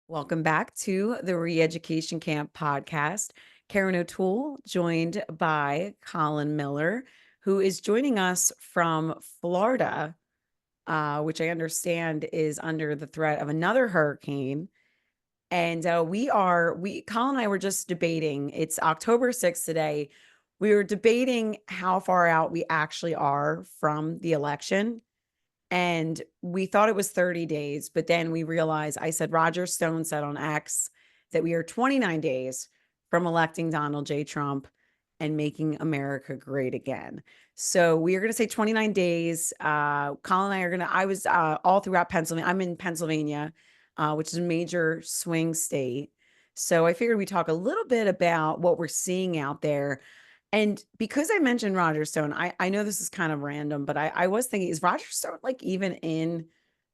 Welcome back to the ReEducation Camp podcast. Karen O'Toole, joined by Colin Miller, who is joining us from Florida, which I understand is under the threat of another hurricane. And Colin and I were just debating. It's October 6th today. We were debating how far out we actually are from the election. And we thought it was 30 days, but then we realized, I said, Roger Stone said on X that we are 29 days from electing Donald J. Trump and making America great again. So we are going to say 29 days. Colin and I are going to, I was all throughout Pennsylvania. I'm in Pennsylvania, which is a major swing state. So I figured we'd talk a little bit about what we're seeing out there. And because I mentioned Roger Stone, I know this is kind of random, but I was thinking, is Roger Stone like even in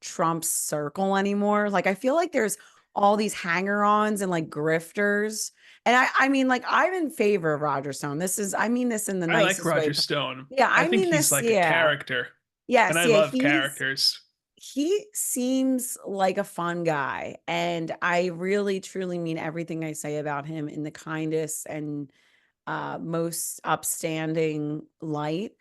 Trump's circle anymore? Like, I feel like there's all these hanger-ons and like grifters. And I mean, like, I'm in favor of Roger Stone. I mean this in the I like nicest way. Roger Stone. Yeah, I I think mean he's this, like a yeah. character, and Yes, I yeah, love characters. he seems like a fun guy. And I really truly mean everything I say about him in the kindest and most upstanding light.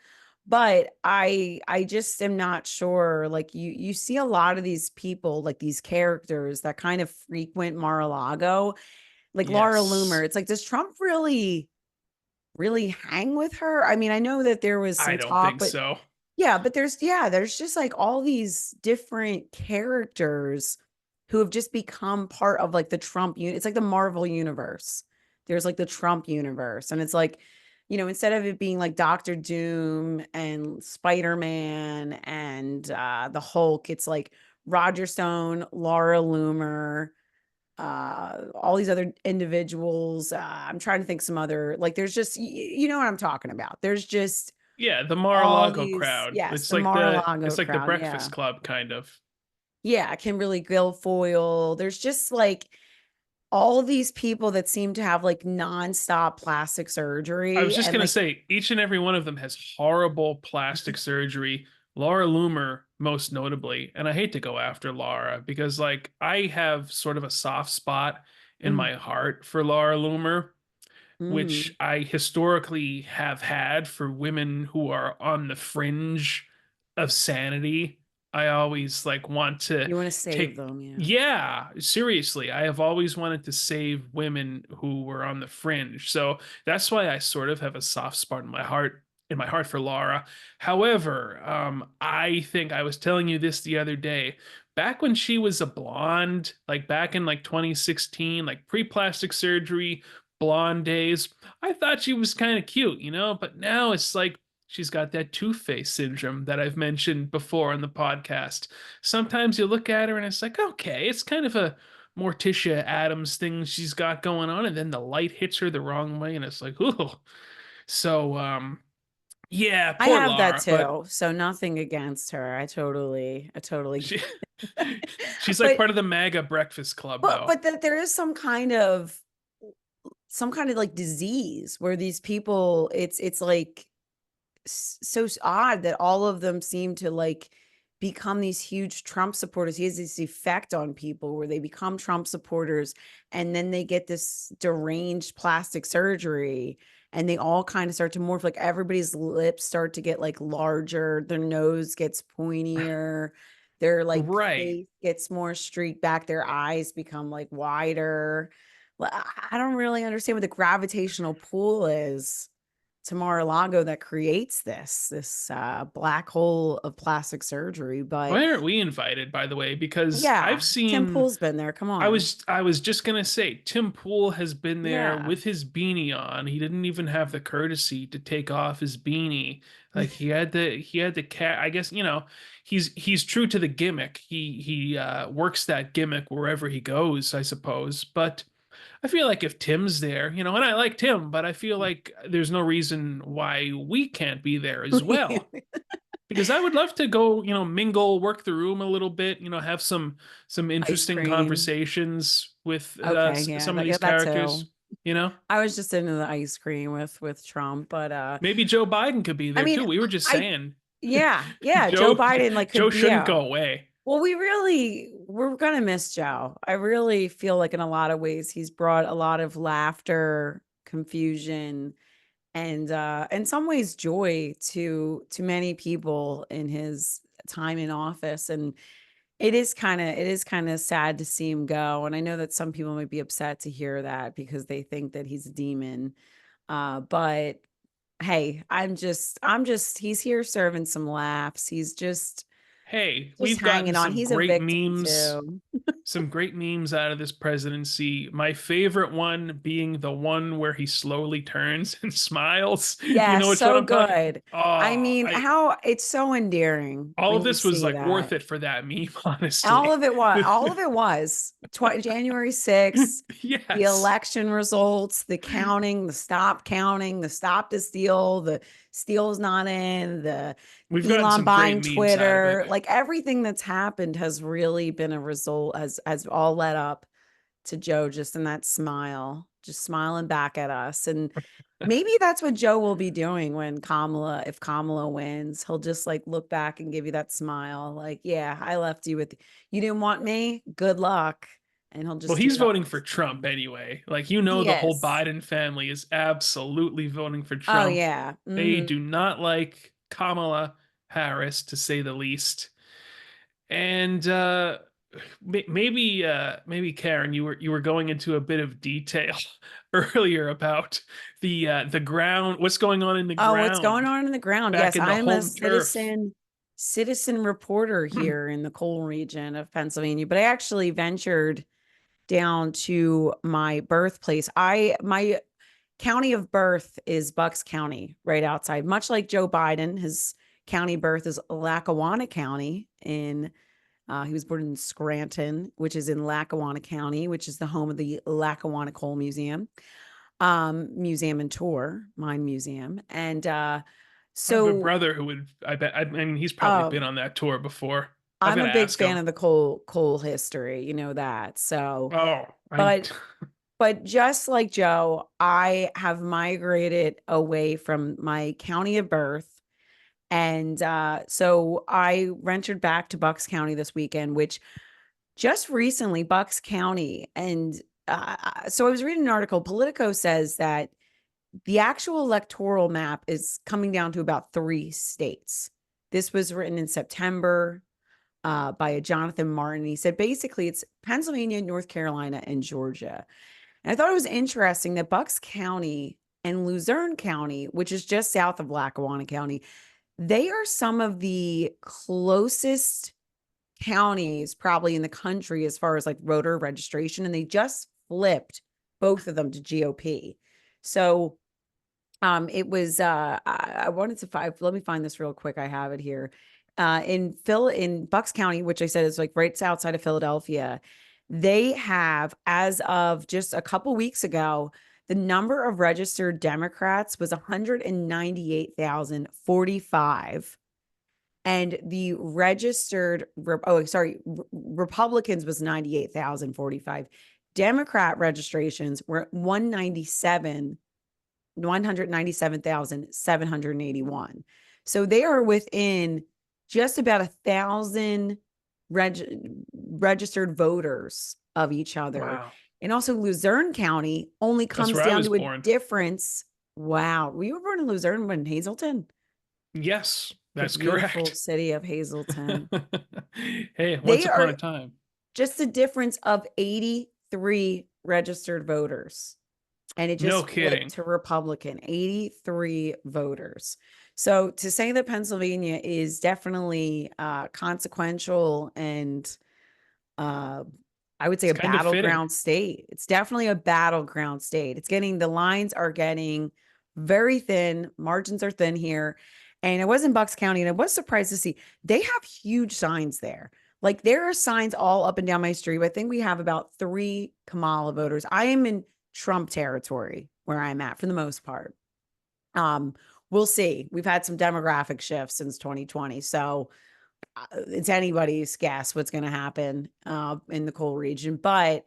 But I just am not sure. Like, you see a lot of these people, like these characters that kind of frequent Mar-a-Lago, like Laura Loomer. Yes. It's like, does Trump really hang with her? I mean, I know that there was I some don't talk, think but so. yeah, but there's just like all these different characters who have just become part of like the Trump unit. It's like the Marvel universe. There's like the Trump universe. And it's like, instead of it being like Doctor Doom and Spider-Man and the Hulk, it's like Roger Stone, Laura Loomer, all these other individuals. I'm trying to think some other, like, there's just you know what I'm talking about. There's just Yeah, the all Mar-a-Lago these, crowd. yes, It's the like the Mar-a-Lago it's like the crowd, yeah. Breakfast Club kind of. Yeah, Kimberly Guilfoyle. There's just like all of these people that seem to have like nonstop plastic I was surgery just and gonna like say each and every one of them has horrible plastic surgery. Laura Loomer, most notably, and I hate to go after Laura because like I have sort of a soft spot in mm, my heart for Laura Loomer, which mm, I historically have had for women who are on the fringe of sanity. I always like want to you want to save take, them, yeah. yeah, seriously. I have always wanted to save women who were on the fringe. So that's why I sort of have a soft spot in my heart for Laura. However, I think I was telling you this the other day. Back when she was a blonde, like back in like 2016, like pre-plastic surgery, blonde days, I thought she was kind of cute, but now it's like she's got that two-face syndrome that I've mentioned before on the podcast. Sometimes you look at her and it's like, okay, it's kind of a Morticia Adams thing she's got going on, and then the light hits her the wrong way, and it's like, ooh. So, yeah, I poor have that Laura, but too. So nothing against her. I totally she she's like but part of the MAGA Breakfast Club, but though. but that there is some kind of like disease where these people, it's like so odd that all of them seem to like become these huge Trump supporters. He has this effect on people where they become Trump supporters and then they get this deranged plastic surgery and they all kind of start to morph. Like, everybody's lips start to get like larger, their nose gets pointier, their like Right. face gets more streaked back, their eyes become like wider. I don't really understand what the gravitational pull is to Mar-a-Lago that creates this black hole of plastic surgery. But Why aren't we invited, by the way? Because I've yeah, Tim seen Pool's been there. Come I on. was I was just gonna say Tim Pool has been there Yeah. with his beanie on. He didn't even have the courtesy to take off his beanie. Like he had the cat. I guess he's true to the gimmick. He works that gimmick wherever he goes, I suppose. But I feel like if Tim's there, and I like Tim, but I feel like there's no reason why we can't be there as well because I would love to go, mingle, work the room a little bit, have some Ice interesting cream. conversations with Okay, yeah, some of these that too. characters. I was just into the ice cream with Trump, but Maybe Joe Biden could be I there mean, too. We were just I saying yeah, yeah, Joe Joe Biden like Joe could, shouldn't yeah. go away. Well, we're gonna miss Joe. I really feel like in a lot of ways he's brought a lot of laughter, confusion, and in some ways joy to many people in his time in office. And it is kind of sad to see him go. And I know that some people might be upset to hear that because they think that he's a demon. But hey, I'm just he's here serving some laughs. He's Hey, just we've gotten hanging on. He's a victim too. some great memes out of this presidency. My favorite one being the one where he slowly turns and smiles. You know Yes, which one so I'm talking? good. Oh, I mean, I how it's so endearing all of when you this was see like worth that. it for that meme, All honestly. of it was all of it was January 6th, the Yes. election results, the counting, the stop counting, the stop to steal, the steal's not in, the We've gotten Elon some great buying memes out of it. Twitter, like everything that's happened has really been a result, has all led up to Joe just in that smile, just smiling back at us. And maybe that's what Joe will be doing when if Kamala wins, he'll just like look back and give you that smile. Like, yeah, I left you with, you didn't want me. Good luck. And he'll Well, just do he's that voting with for his Trump family. anyway. Like, He the whole is. Biden family is absolutely voting for Oh, Trump. yeah. They Hmm. do not like Kamala Harris, to say the least. And maybe Karen, you were going into a bit of detail earlier about the ground, what's going on in the Oh, what's going ground on in the ground? back Yes, in the I am a home turf. citizen reporter here in the coal region of Pennsylvania, but I actually ventured down to my birthplace. My county of birth is Bucks County, right outside. Much like Joe Biden, his county birth is Lackawanna County. He was born in Scranton, which is in Lackawanna County, which is the home of the Lackawanna Coal Museum, museum and tour, mine museum. And I have a so, brother who would, I mean, he's probably been um, on that tour before. I've I'm got a to big ask fan him. of the coal history, you know that. So, Oh, I but just like Joe, I have migrated away from my county of birth. And so I ventured back to Bucks County this weekend, which just recently, Bucks County. And so I was reading an article. Politico says that the actual electoral map is coming down to about 3 states. This was written in September by a Jonathan Martin. He said basically it's Pennsylvania, North Carolina, and Georgia. And I thought it was interesting that Bucks County and Luzerne County, which is just south of Lackawanna County, they are some of the closest counties probably in the country as far as like voter registration. And they just flipped both of them to GOP. So it was I wanted to find, let me find this real quick. I have it here. In Bucks County, which I said is like right outside of Philadelphia, they have, as of just a couple weeks ago, the number of registered Democrats was 198,045, and the registered Republicans was 98,045. Democrat registrations were 197,781. So they are within just about 1,000 registered voters of each other. wow, And also Luzerne County only that's comes where I down was to a born. difference. Wow. Were you born in Luzerne, but in Hazleton? Yes, The that's beautiful correct. city of Hazleton. Hey, once They upon a are time. just a difference of 83 registered voters. And it No just flipped kidding. to Republican, 83 voters. So to say that Pennsylvania is definitely consequential and uh, I would say It's a kind of fitting. battleground state. It's definitely a battleground state. The lines are getting very thin, margins are thin here. And I was in Bucks County and I was surprised to see they have huge signs there. Like there are signs all up and down my street. I think we have about 3 Kamala voters. I am in Trump territory where I'm at for the most part. Um, we'll see. We've had some demographic shifts since 2020. So it's anybody's guess what's going to happen in the coal region. But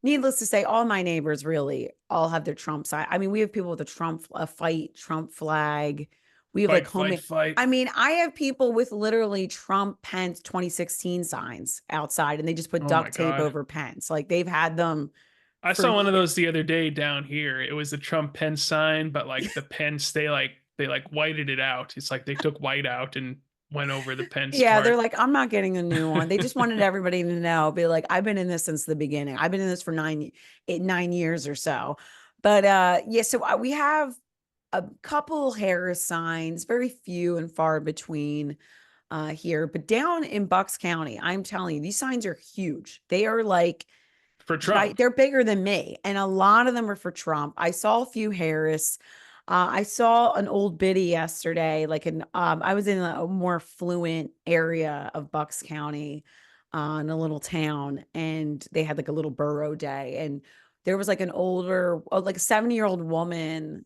needless to say, all my neighbors really all have their Trump side. I mean, we have people with a fight Trump flag. We have like Fight, fight, homemade. fight. I mean, I have people with literally Trump Pence 2016 signs outside and they just put Oh my duct tape God. over Pence. Like they've had them I for saw one of years. those the other day down here. It was the Trump Pence sign, but like the Pence, they like whited it out. It's like they took white out and went over the Pence Yeah, they're part. like, I'm not getting a new one. They just wanted everybody to know, be like, I've been in this since the beginning. I've been in this for 9 years or so. But yeah, so we have a couple Harris signs, very few and far between here. But down in Bucks County, I'm telling you, these signs are huge. They are like For Trump. they're bigger than me, and a lot of them are for Trump. I saw a few Harris. I saw an old biddy yesterday, like I was in a more fluent area of Bucks County, in a little town, and they had like a little borough day, and there was like an older, like a 70-year-old woman,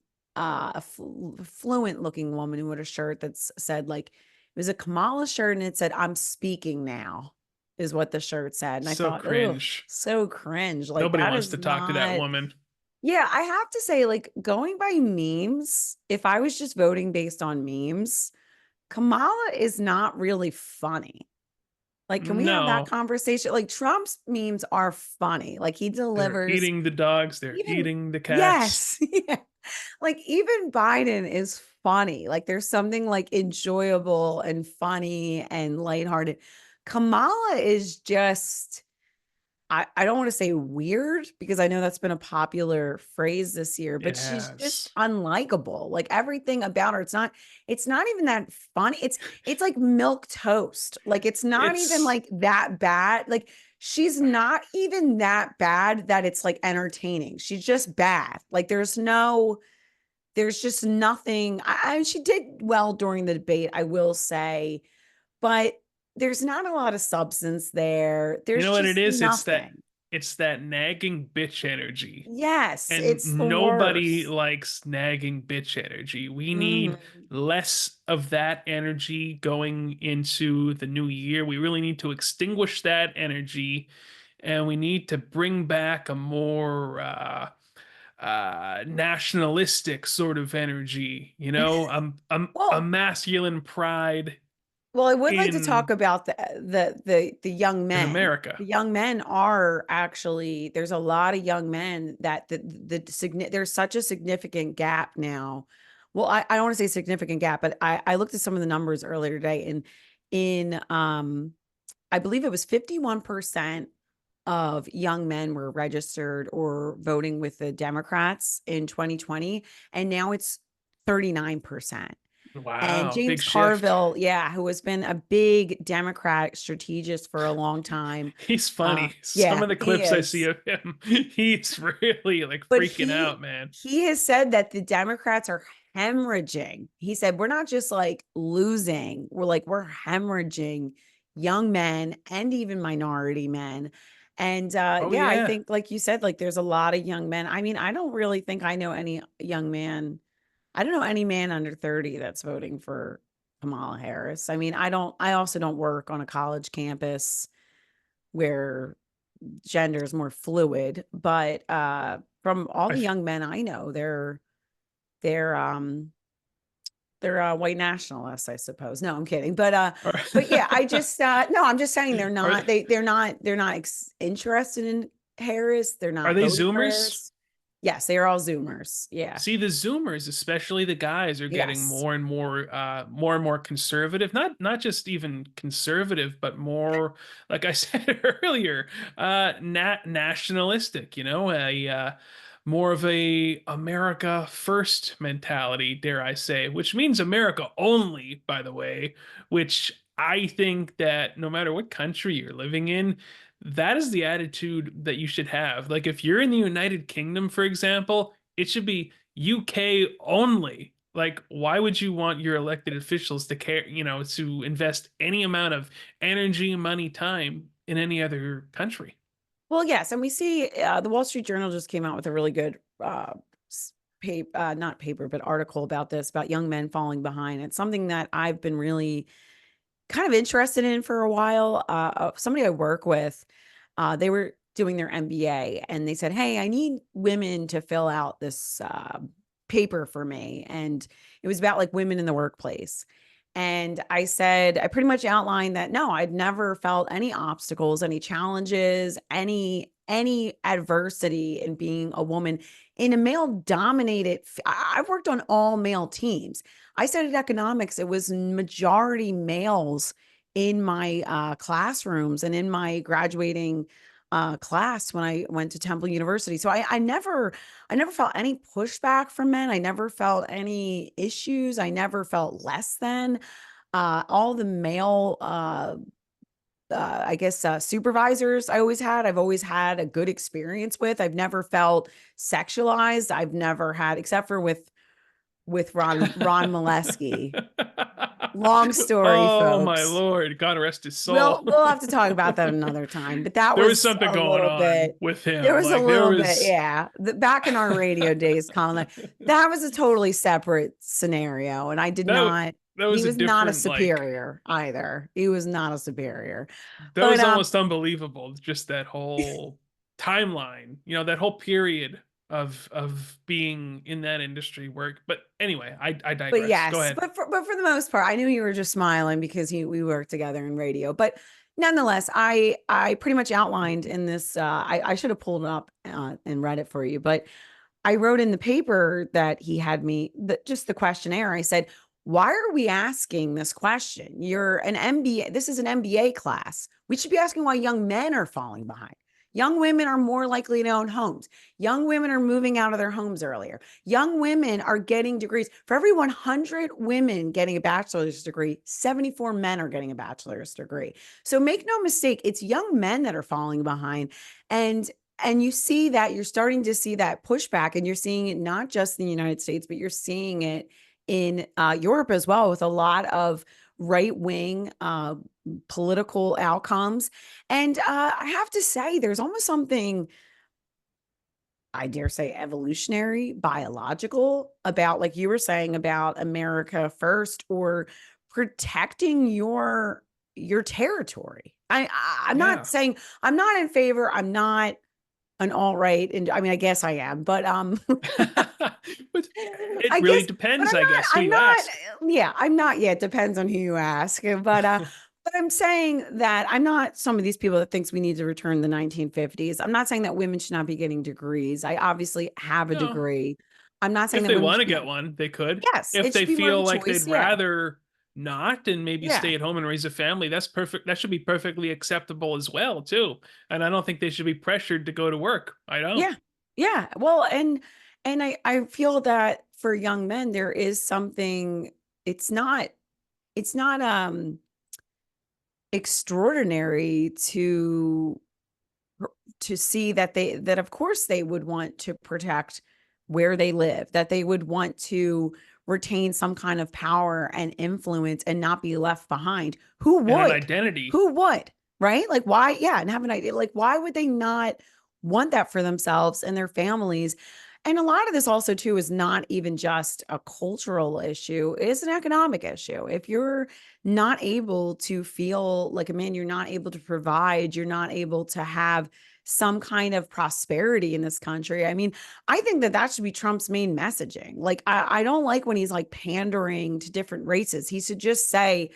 fluent looking woman who had a shirt that said like it was a Kamala shirt, and it said, "I'm speaking now," is what the shirt said, and I So thought, oh, cringe. so cringe. Like Nobody that wants is to talk to that not. woman. Yeah, I have to say, like going by memes, if I was just voting based on memes, Kamala is not really funny. Like, can we have that No, conversation? Like Trump's memes are funny. Like he they're delivers eating the dogs, they're even eating the cats. yes. Yeah. Like even Biden is funny. Like there's something like enjoyable and funny and lighthearted. Kamala is just I don't want to say weird because I know that's been a popular phrase this year, It but she's just has. unlikable. Like everything about her, it's not even that funny. It's like milk toast. Like it's not even It's like that bad. Like she's not even that bad that it's like entertaining. She's just bad. Like there's just nothing. She did well during the debate, I will say, but there's not a lot of substance there. you There's know what it just is? nothing. It's that nagging bitch energy. Yes, And it's the nobody worst. likes nagging bitch energy. We need Mhm. less of that energy going into the new year. We really need to extinguish that energy, and we need to bring back a more nationalistic sort of energy. You know, a Well, masculine pride I would like to talk in about the young in men. America. The young men are actually there's a lot of young men that there's such a significant gap now. Well, I don't want to say significant gap, but I looked at some of the numbers earlier today and in I believe it was 51% of young men were registered or voting with the Democrats in 2020, and now it's 39%. And Wow, big James shift. Carville, yeah, who has been a big Democrat strategist for a long time. He's funny. Some Yeah, of the he clips I see is. of him, he's really like But freaking out, man. he has said that the Democrats are hemorrhaging. He said, we're not just like losing, we're hemorrhaging young men and even minority men. And Oh yeah, I yeah. think like you said, like there's a lot of young men. I mean, I don't really think I know any young man. I don't know any man under 30 that's voting for Kamala Harris. I mean, I also don't work on a college campus where gender is more fluid, but from all I, the f- young men I know, they're white nationalists, I suppose. No, I'm kidding. are, But yeah, I just no, I'm just saying are they're not interested in Harris. They're are not they voting for Zoomers? Harris. Yes, they are all Zoomers. Yeah. See, the Zoomers, especially the guys, are getting Yes. more and more conservative. Not just even conservative, but more, like I said earlier, nationalistic. You know, a more of a America first mentality, dare I say, which means America only, by the way. Which I think that no matter what country you're living in, that is the attitude that you should have. Like if you're in the United Kingdom, for example, it should be UK only. Like, why would you want your elected officials to care, to invest any amount of energy, money, time in any other country? Well, yes, and we see the Wall Street Journal just came out with a really good paper, not paper, but article about this, about young men falling behind. It's something that I've been really kind of interested in for a while. Somebody I work with, they were doing their MBA, and they said, "Hey, I need women to fill out this." paper for me, and it was about like women in the workplace. And I said, I pretty much outlined that no, I'd never felt any obstacles, any challenges, any adversity in being a woman in a male dominated. I've worked on all male teams. I studied economics. It was majority males in my classrooms and in my graduating class when I went to Temple University. So I never felt any pushback from men. I never felt any issues. I never felt less than. All the male, I guess, supervisors I've always had a good experience with. I've never felt sexualized. I've never had, except for with Ron Molesky. Long story, Oh my folks. Lord, God rest his soul. We'll have to talk about that another time. But that There was was something a going little on bit. with There him. was a Like there little bit, was yeah. Back in our radio days, Colin, that was a totally separate scenario, and I did that not. that He was a was not a different like superior either. He was not a superior. that But was almost unbelievable. Just that whole timeline, that whole period of being in that industry work. But anyway, I But digress. Go yes, ahead. but for the most part, I knew you were just smiling because we worked together in radio. But nonetheless, I pretty much outlined in this. I should have pulled it up and read it for you, but I wrote in the paper that he had me just the questionnaire. I said, "Why are we asking this question? You're an MBA. This is an MBA class. We should be asking why young men are falling behind." Young women are more likely to own homes. Young women are moving out of their homes earlier. Young women are getting degrees. For every 100 women getting a bachelor's degree, 74 men are getting a bachelor's degree. So make no mistake, it's young men that are falling behind. And you see that you're starting to see that pushback, and you're seeing it not just in the United States, but you're seeing it in Europe as well, with a lot of right wing political outcomes. And I have to say, there's almost something, I dare say, evolutionary, biological about, like you were saying, about America first, or protecting your territory. I'm not Yeah. saying I'm not in favor. I'm not an all right, and I mean, I guess I am, but But it I really guess, but depends, I guess, who I'm you not, ask. yeah, I'm not yet. Depends on who you ask. But I'm saying that I'm not some of these people that thinks we need to return the 1950s. I'm not saying that women should not be getting degrees. I obviously have a No. degree. I'm not saying If that they women want to should get not. one, they could. Yes, If it they should be more of feel a like they'd choice. Yeah. rather not and maybe Yeah. stay at home and raise a family, that's perfect. That should be perfectly acceptable as well, too. And I don't think they should be pressured to go to work. I don't. Yeah. Yeah. Well, and I feel that for young men there is something, it's not it's not extraordinary to see that that of course they would want to protect where they live, that they would want to retain some kind of power and influence and not be left behind. Who And an would? identity. Who would? Right? Like why? Yeah, and have an idea. Like why would they not want that for themselves and their families? And a lot of this also too is not even just a cultural issue. It is an economic issue. If you're not able to feel like a man, you're not able to provide, you're not able to have some kind of prosperity in this country. I mean, I think that that should be Trump's main messaging. Like, I don't like when he's like pandering to different races. He should just say,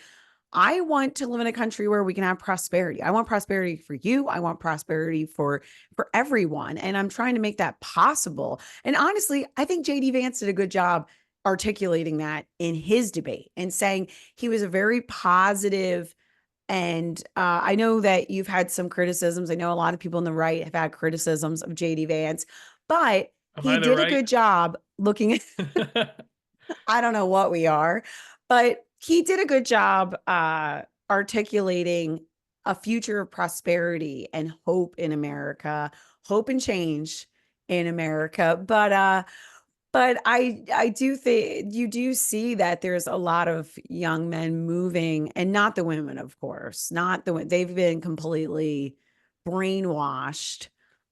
I want to live in a country where we can have prosperity. I want prosperity for you. I want prosperity for everyone. And I'm trying to make that possible. And honestly, I think JD Vance did a good job articulating that in his debate and saying he was a very positive. And I know that you've had some criticisms. I know a lot of people on the right have had criticisms of JD Vance, but Am he I the did a right? good job looking at, I don't know what we are, but he did a good job articulating a future of prosperity and hope in America, hope and change in America. But I do think you do see that there's a lot of young men moving, and not the women, of course, not they've been completely brainwashed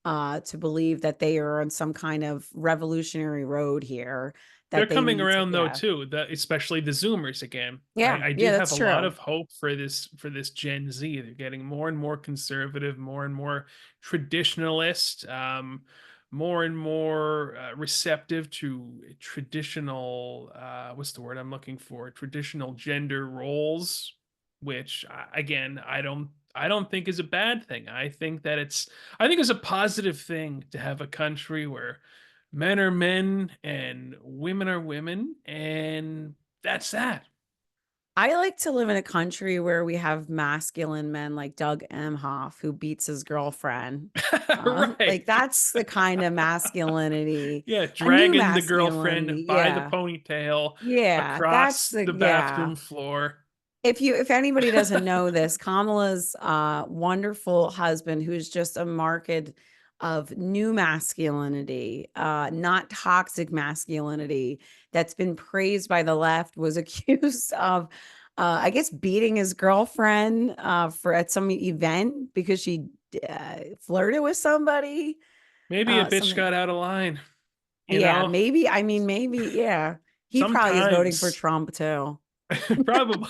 to believe that they are on some kind of revolutionary road here, They're that they coming need to, around though yeah. too, especially the Zoomers again. Yeah, I do yeah, have that's a lot true. of hope for this Gen Z. They're getting more and more conservative, more and more traditionalist. more and more receptive to traditional, what's the word I'm looking for? Traditional gender roles, which again, I don't think is a bad thing. I think it's a positive thing to have a country where men are men and women are women, and that's that. I like to live in a country where we have masculine men like Doug Emhoff who beats his girlfriend. Right. Like that's the kind of masculinity, Yeah, a new dragging the girlfriend masculinity. by the Yeah. ponytail Yeah. That's across the, the yeah. bathroom floor. If anybody doesn't know this, Kamala's wonderful husband, who's just a market of new masculinity, not toxic masculinity, that's been praised by the left, was accused of, I guess, beating his girlfriend for at some event because she flirted with somebody. Maybe a bitch Something, got out of line, you yeah, know? maybe. I mean, maybe, yeah. He probably is voting for Sometimes, Trump too. probably.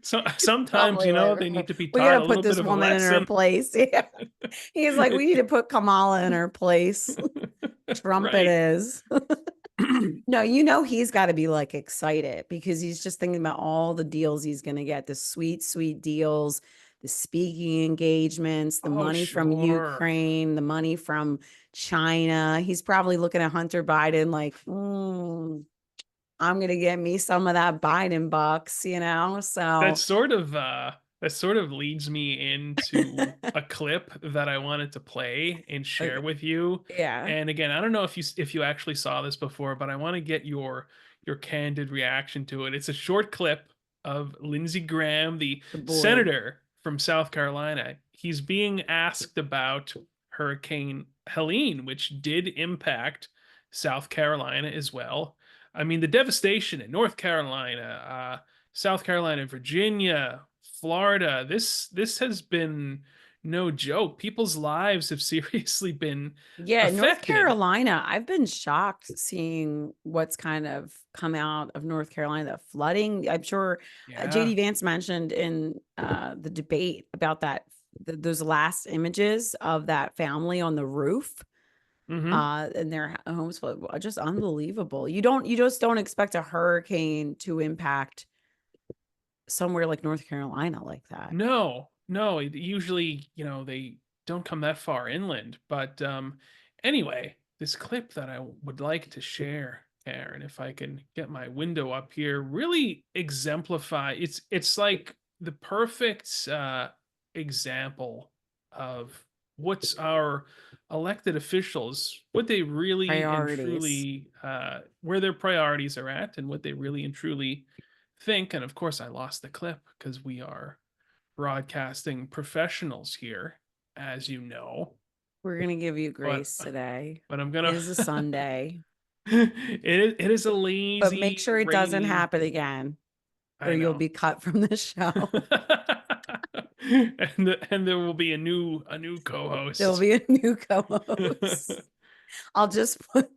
So sometimes, Probably like, they need to be we taught gotta a put little bit this of a woman in her lesson. place. Yeah. He's like, we need to put Kamala in her place. Trump it Right. is. No, he's got to be like excited because he's just thinking about all the deals he's going to get, the sweet, sweet deals, the speaking engagements, the Oh, money from sure. Ukraine, the money from China. He's probably looking at Hunter Biden like, I'm going to get me some of that Biden bucks, That So sort of that sort of leads me into a clip that I wanted to play and share okay. with you. Yeah, And again, I don't know if you actually saw this before, but I want to get your candid reaction to it. It's a short clip of Lindsey Graham, the the boy. senator from South Carolina. He's being asked about Hurricane Helene, which did impact South Carolina as well. I mean, the devastation in North Carolina, South Carolina, Virginia, Florida. This has been no joke. People's lives have seriously been Yeah, North affected. Carolina, I've been shocked seeing what's kind of come out of North Carolina, the flooding. I'm sure Yeah. JD Vance mentioned in the debate about that, those last images of that family on the roof Hmm. and their homes, just unbelievable. You just don't expect a hurricane to impact somewhere like North Carolina like that. No, no. Usually, they don't come that far inland. But anyway, this clip that I would like to share, Karen, if I can get my window up here, really exemplify. It's like the perfect example of what's our elected officials, what they really and Priorities. truly, where their priorities are at, and what they really and truly think. And of course, I lost the clip because we are broadcasting professionals here, as you know. We're gonna give you But grace today. but I'm It gonna. is a Sunday. It is a But make lazy, sure it doesn't rainy. happen again, or I you'll know. be cut from the show. And there will be a new There'll co-host. be a new co-host. I'll just put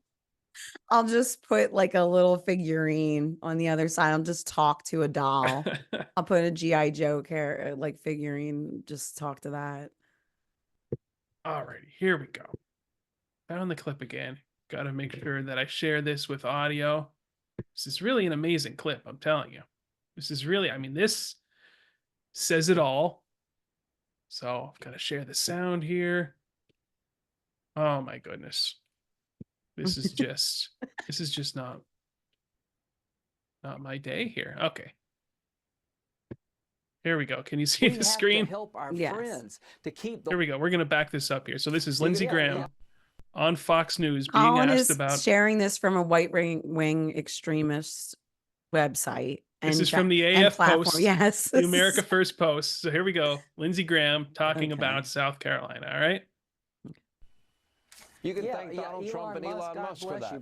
I'll just put like a little figurine on the other side. I'll just talk to a doll. I'll put a GI Joe like figurine, just talk to that. Alrighty, here we go. Found the clip again. Got to make sure that I share this with audio. This is really an amazing clip, I'm telling you. This is really, I mean, this says it all. So I've got to share the sound here. Oh my goodness. This is just not my day here. Okay. Here we go. Can you see We the have to screen? help our Yes. friends to keep the Here we go. We're going to back this up here. So this is dig it Lindsey in. Yeah. Graham on Fox News being Colin asked is about. sharing this from a white wing extremist website This and is from the and AF platform. Post, Yes. the This America is First Post. So here we go. Lindsey Graham talking okay. about South Carolina. All right. You can thank Donald Trump and Elon Musk for that.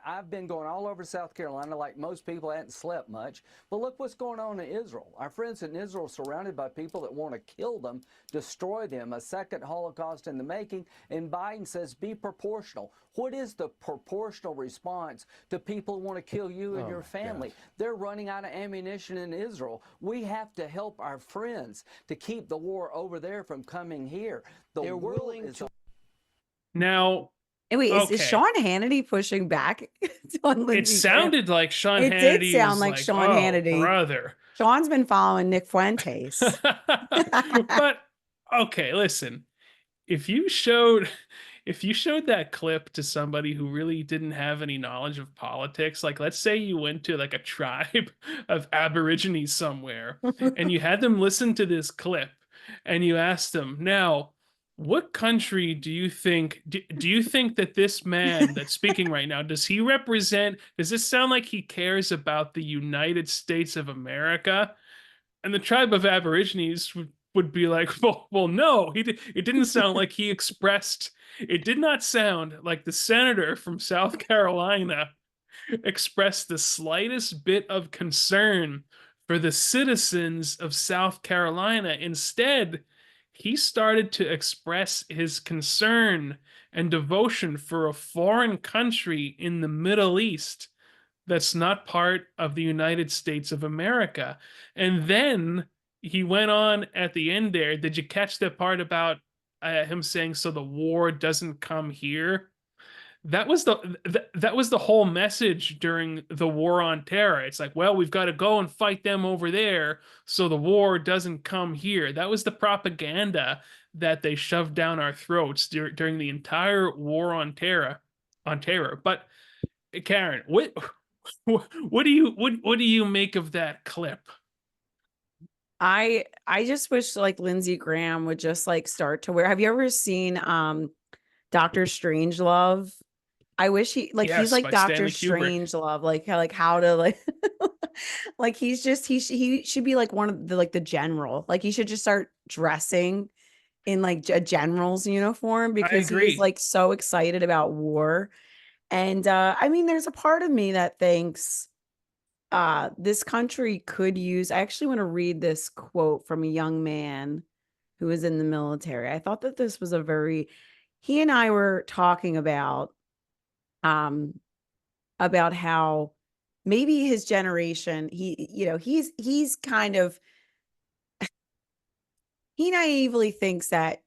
I've been going all over South Carolina like most people. I hadn't slept much. But look what's going on in Israel. Our friends in Israel are surrounded by people that want to kill them, destroy them, a second Holocaust in the making. And Biden says, be proportional. What is the proportional response to people who want to kill you and your family? gosh. They're running out of ammunition in Israel. We have to help our friends to keep the war over there from coming here. The world is Now, And wait, is okay. Sean Hannity pushing back on It Lindsey Graham? sounded like Sean It did Hannity sound was like like, Sean "Oh, Hannity. brother." Sean's been following Nick Fuentes. But okay, listen. If you showed if you showed that clip to somebody who really didn't have any knowledge of politics, like let's say you went to like a tribe of aborigines somewhere and you had them listen to this clip and you asked them, "Now, what country do you think that this man that's speaking right now, does this sound like he cares about the United States of America?" And the tribe of aborigines would be like, well, no, it didn't sound like he expressed, it did not sound like the senator from South Carolina expressed the slightest bit of concern for the citizens of South Carolina. Instead, he started to express his concern and devotion for a foreign country in the Middle East that's not part of the United States of America. And then he went on at the end there. Did you catch the part about him saying, "So the war doesn't come here"? That was the whole message during the war on terror. It's like, well, we've got to go and fight them over there, so the war doesn't come here. That was the propaganda that they shoved down our throats during the entire war on terror. But Karen, what do you make of that clip? I just wish like Lindsey Graham would just like start to wear. Have you ever seen Doctor Strangelove? I wish he's Yes, like by Doctor Stanley Kubrick. Strangelove, like how to like like he should be like one of the like the general. Like he should just start dressing in like a general's uniform I because he is agree. like so excited about war. And I mean, there's a part of me that thinks this country could use. I actually want to read this quote from a young man who was in the military. I thought that this was a very, he and I were talking um, about how maybe his generation, he's kind of, he naively thinks that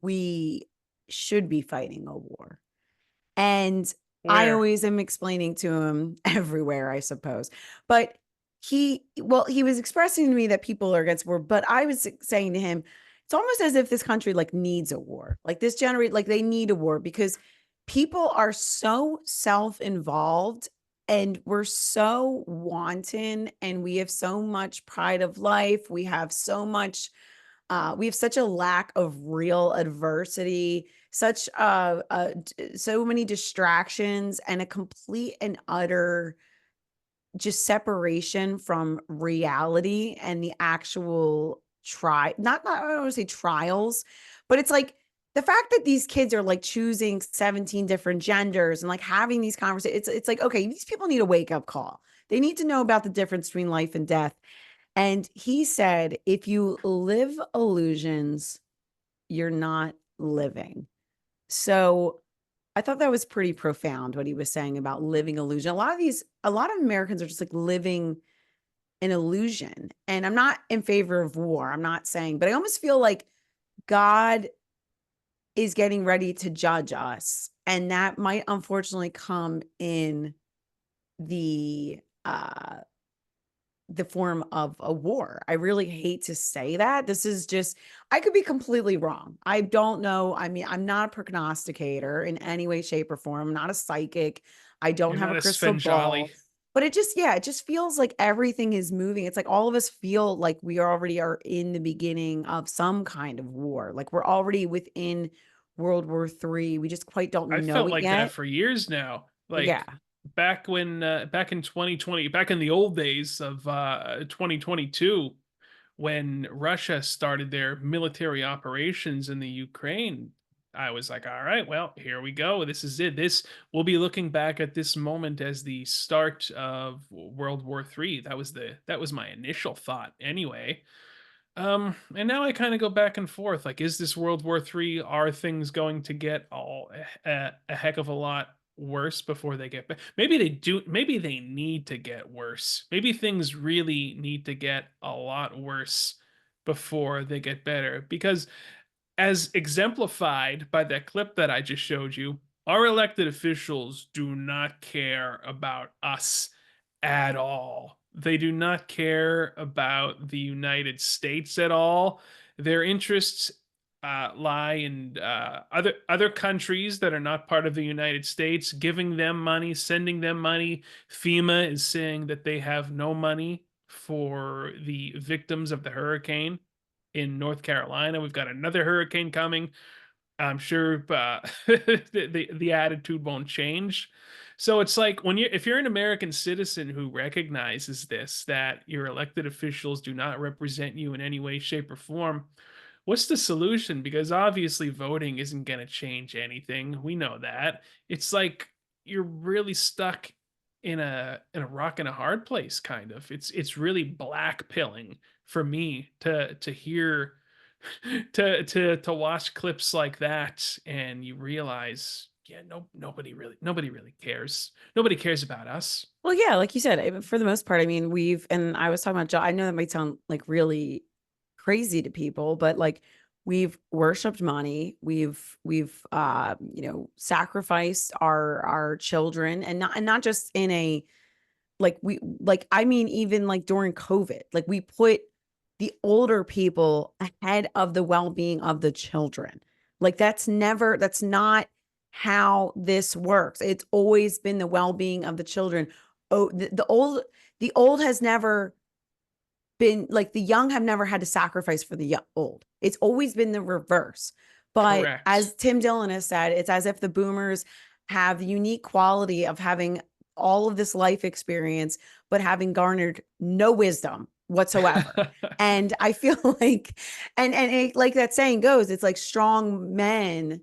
we should be fighting a war. And I Where? always am explaining to him everywhere, I suppose. But he was expressing to me that people are against war, but I was saying to him, it's almost as if this country like needs a war. Like this generate, like they need a war because people are so self-involved and we're so wanton and we have so much pride of life. We have such a lack of real adversity, such so many distractions and a complete and utter just separation from reality and the actual not I don't want to say trials, but it's like the fact that these kids are like choosing 17 different genders and like having these conversations, it's like, okay, these people need a wake-up call. They need to know about the difference between life and death. And he said, if you live illusions, you're not living. So I thought that was pretty profound what he was saying about living illusion. A lot of Americans are just like living an illusion. And I'm not in favor of war. I'm not saying, but I almost feel like God is getting ready to judge us. And that might unfortunately come in the form of a war. I really hate to say that. This is just, I could be completely wrong. I don't know. I mean, I'm not a prognosticator in any way, shape, or form. I'm not a psychic. I don't You're have not a a crystal Svenjali. ball. But it just feels like everything is moving. It's like all of us feel like we already are in the beginning of some kind of war. Like we're already within World War III. We just quite I don't know felt it like that yet. for years now. Yeah. Like back in 2020, back in the old days of 2022, when Russia started their military operations in the Ukraine, I was like, all right, well, here we go. This is it. This we'll be looking back at this moment as the start of World War III. That was my initial thought anyway. And now I kind of go back and forth. Like, is this World War III? Are things going to get a heck of a lot worse before they get better? Maybe they do. Maybe they need to get worse. Maybe things really need to get a lot worse before they get better. Because as exemplified by that clip that I just showed you, our elected officials do not care about us at all. They do not care about the United States at all. Their interests lie in other countries that are not part of the United States, giving them money, sending them money. FEMA is saying that they have no money for the victims of the hurricane in North Carolina. We've got another hurricane coming. I'm sure the attitude won't change. So it's like if you're an American citizen who recognizes this, that your elected officials do not represent you in any way, shape, or form, what's the solution? Because obviously voting isn't going to change anything. We know that. It's like you're really stuck in a rock and a hard place, kind of. It's really black pilling for me to hear to watch clips like that, and you realize, yeah, nobody really cares. Nobody cares about us. Well, yeah, like you said, for the most part, I mean, and I was talking about, I know that might sound like really crazy to people, but like we've worshiped money. We've sacrificed our children, and not just in a, I mean, even like during COVID, like we put the older people ahead of the well-being of the children. Like that's not how this works. It's always been the well-being of the children. Oh, the old has never been, like, the young have never had to sacrifice for the old. It's always been the reverse. But Correct. as Tim Dillon has said, it's as if the boomers have the unique quality of having all of this life experience, but having garnered no wisdom whatsoever. And I feel like, like that saying goes, it's like strong men,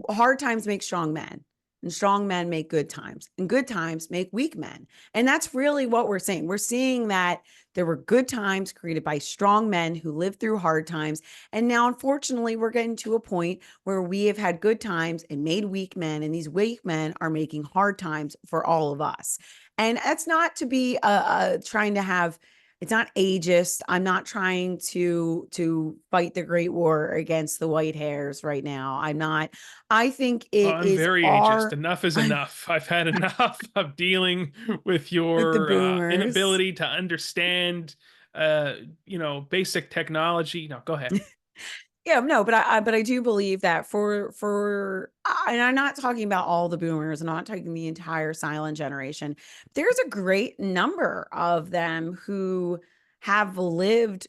hard times make strong men, and strong men make good times, and good times make weak men. And that's really what we're saying. We're seeing that there were good times created by strong men who lived through hard times. And now, unfortunately, we're getting to a point where we have had good times and made weak men, and these weak men are making hard times for all of us. And that's not to be trying to have, it's not ageist. I'm not trying to fight the great war against the white hairs right now. I'm not. I think Oh, it I'm is very ageist. Enough is enough. I've had enough of dealing with with the your boomers. inability to understand, basic technology. No, go ahead. Yeah, no, but I do believe that and I'm not talking about all the boomers, I'm not talking the entire silent generation. There's a great number of them who have lived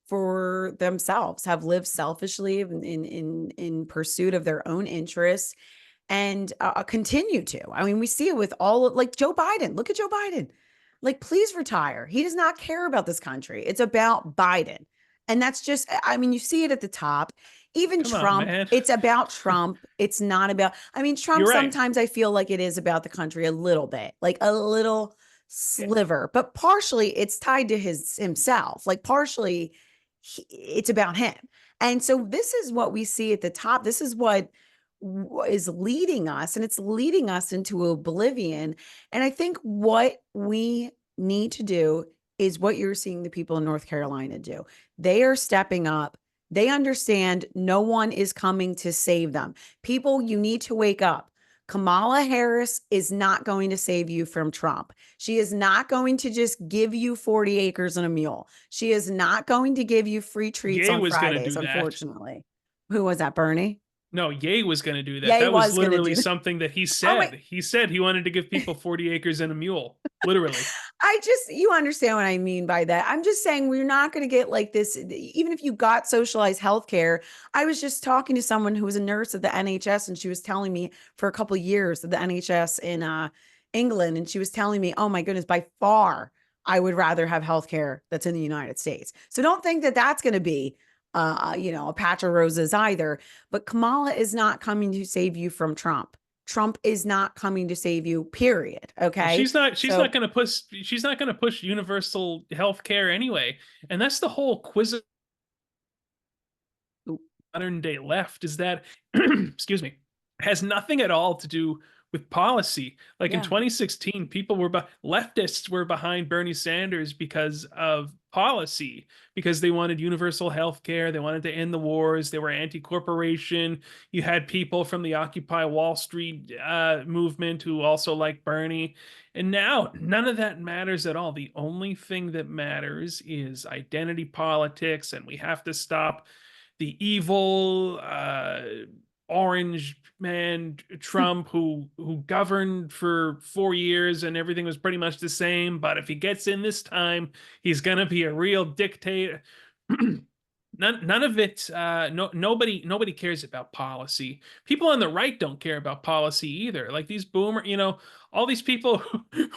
for themselves, have lived selfishly in pursuit of their own interests, and continue to. I mean, we see it with like Joe Biden. Look at Joe Biden. Like, please retire. He does not care about this country. It's about Biden. And that's just, I mean, you see it at the top. Even Come on, Trump, man. it's about Trump. It's not about, I mean, Trump, You're right. sometimes I feel like it is about the country a little bit, like a little Yeah. sliver, but partially it's tied to himself. Like partially it's about him. And so this is what we see at the top. This is what is leading us, and it's leading us into oblivion. And I think what we need to do is what you're seeing the people in North Carolina do. They are stepping up. They understand no one is coming to save them. People, you need to wake up. Kamala Harris is not going to save you from Trump. She is not going to just give you 40 acres and a mule. She is not going to give you free treats Ye on was going to Fridays, do that. unfortunately. Who was that, Bernie? No, Ye was going to do that. Yeah, he That was was going to literally do that. something that he Oh, wait. said. He said he wanted to give people 40 acres and a mule. Literally. You understand what I mean by that. I'm just saying we're not going to get like this. Even if you got socialized healthcare, I was just talking to someone who was a nurse at the NHS, and she was telling me for a couple of years at the NHS in England, and she was telling me, oh my goodness, by far, I would rather have healthcare that's in the United States. So don't think that that's going to be a patch of roses either. But Kamala is not coming to save you from Trump. Trump is not coming to save you, period. Well, Okay. she's not So going to push universal health care anyway. And that's the whole quiz modern day left, is that excuse me, has nothing at all to do with policy. Like in yeah. 2016, leftists were behind Bernie Sanders because of policy, because they wanted universal health care, they wanted to end the wars, they were anti-corporation. You had people from the Occupy Wall Street movement who also liked Bernie. And now none of that matters at all. The only thing that matters is identity politics, and we have to stop the evil orange man Trump who governed for 4 years and everything was pretty much the same. But if he gets in this time, he's gonna be a real dictator. None of it. Nobody cares about policy. People on the right don't care about policy either. Like these boomer, all these people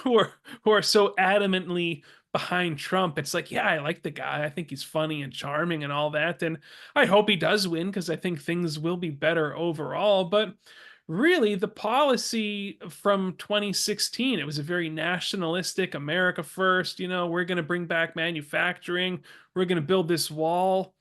who are so adamantly behind Trump. It's like, yeah, I like the guy. I think he's funny and charming and all that. And I hope he does win because I think things will be better overall. But really, the policy from 2016, it was a very nationalistic, America first. We're going to bring back manufacturing. We're going to build this wall.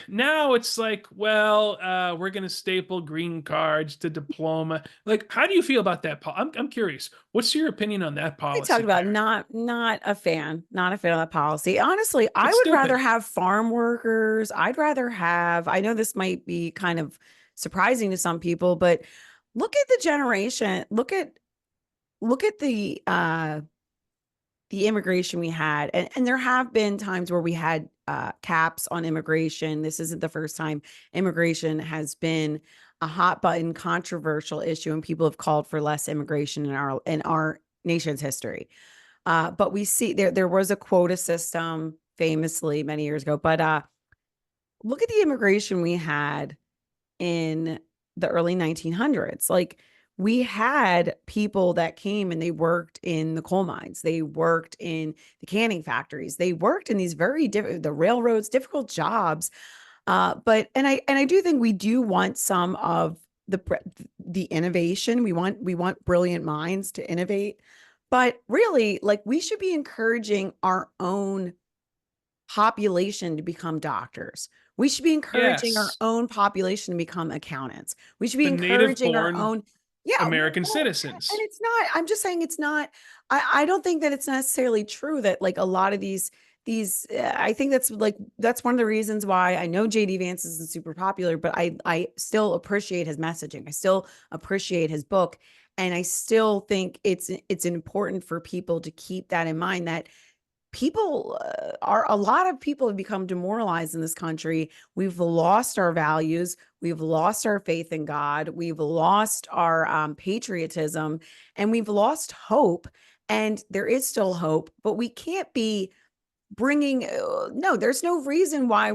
Now it's like, well, we're going to staple green cards to diploma. Like, how do you feel about that? I'm curious. What's your opinion on that I talked policy about there? not a fan, not a fan of that policy. Honestly, I It's would rather stupid. have farm workers. I'd rather have, I know this might be kind of surprising to some people, but look at the generation, look at the immigration we had. And there have been times where we had caps on immigration. This isn't the first time immigration has been a hot button controversial issue, and people have called for less immigration in our nation's history. But we see there was a quota system famously many years ago. But look at the immigration we had in the early 1900s. Like, we had people that came and they worked in the coal mines, they worked in the canning factories, they worked in these the railroads, difficult jobs. But I do think we do want some of the innovation. We want brilliant minds to innovate, but really, like, we should be encouraging our own population to become doctors. We should be encouraging our Yes, own population to become accountants. We should be the native encouraging our born own. Yeah, American well, and citizens. it's not. I'm just saying it's not. I don't think that it's necessarily true that, like, a lot of these. I think that's one of the reasons why I know JD Vance isn't super popular, but I still appreciate his messaging. I still appreciate his book, and I still think it's important for people to keep that in mind, that people are a lot of people have become demoralized in this country. We've lost our values. We've lost our faith in God. We've lost our patriotism, and we've lost hope. And there is still hope, but we can't be bringing no, there's no reason why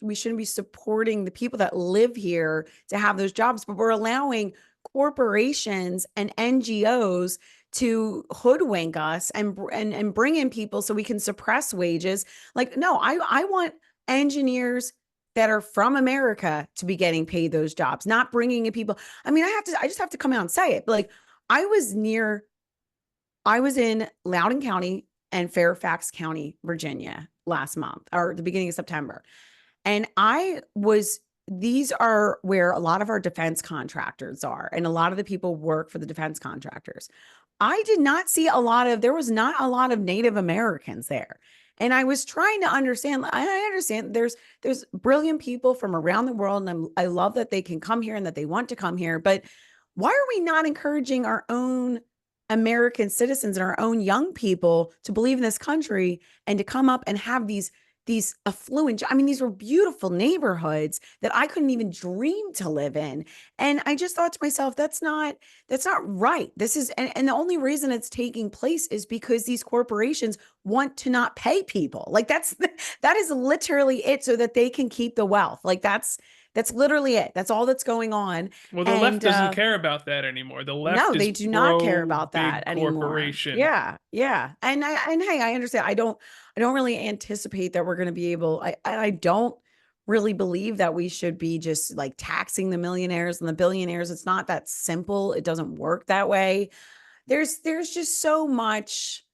we shouldn't be supporting the people that live here to have those jobs, but we're allowing corporations and NGOs to hoodwink us and bring in people so we can suppress wages. Like, no, I want engineers that are from America to be getting paid those jobs, not bringing in people. I mean, I just have to come out and say it. But, like, I was in Loudoun County and Fairfax County, Virginia last month, or the beginning of September. And these are where a lot of our defense contractors are, and a lot of the people work for the defense contractors. I did not see there was not a lot of Native Americans there. And I was trying to understand. I understand there's brilliant people from around the world, and I love that they can come here and that they want to come here. But why are we not encouraging our own American citizens and our own young people to believe in this country and to come up and have these affluent, I mean, these were beautiful neighborhoods that I couldn't even dream to live in. And I just thought to myself, that's not right. And the only reason it's taking place is because these corporations want to not pay people. Like, that is literally it, so that they can keep the wealth. Like, that's literally it. That's all that's going on. Well, the left And doesn't care about that anymore. The no, left is they do not care pro about that big anymore. corporation. Yeah, yeah. And hey, I understand. I don't really anticipate that we're going to be able. I don't really believe that we should be just like taxing the millionaires and the billionaires. It's not that simple. It doesn't work that way. There's just so much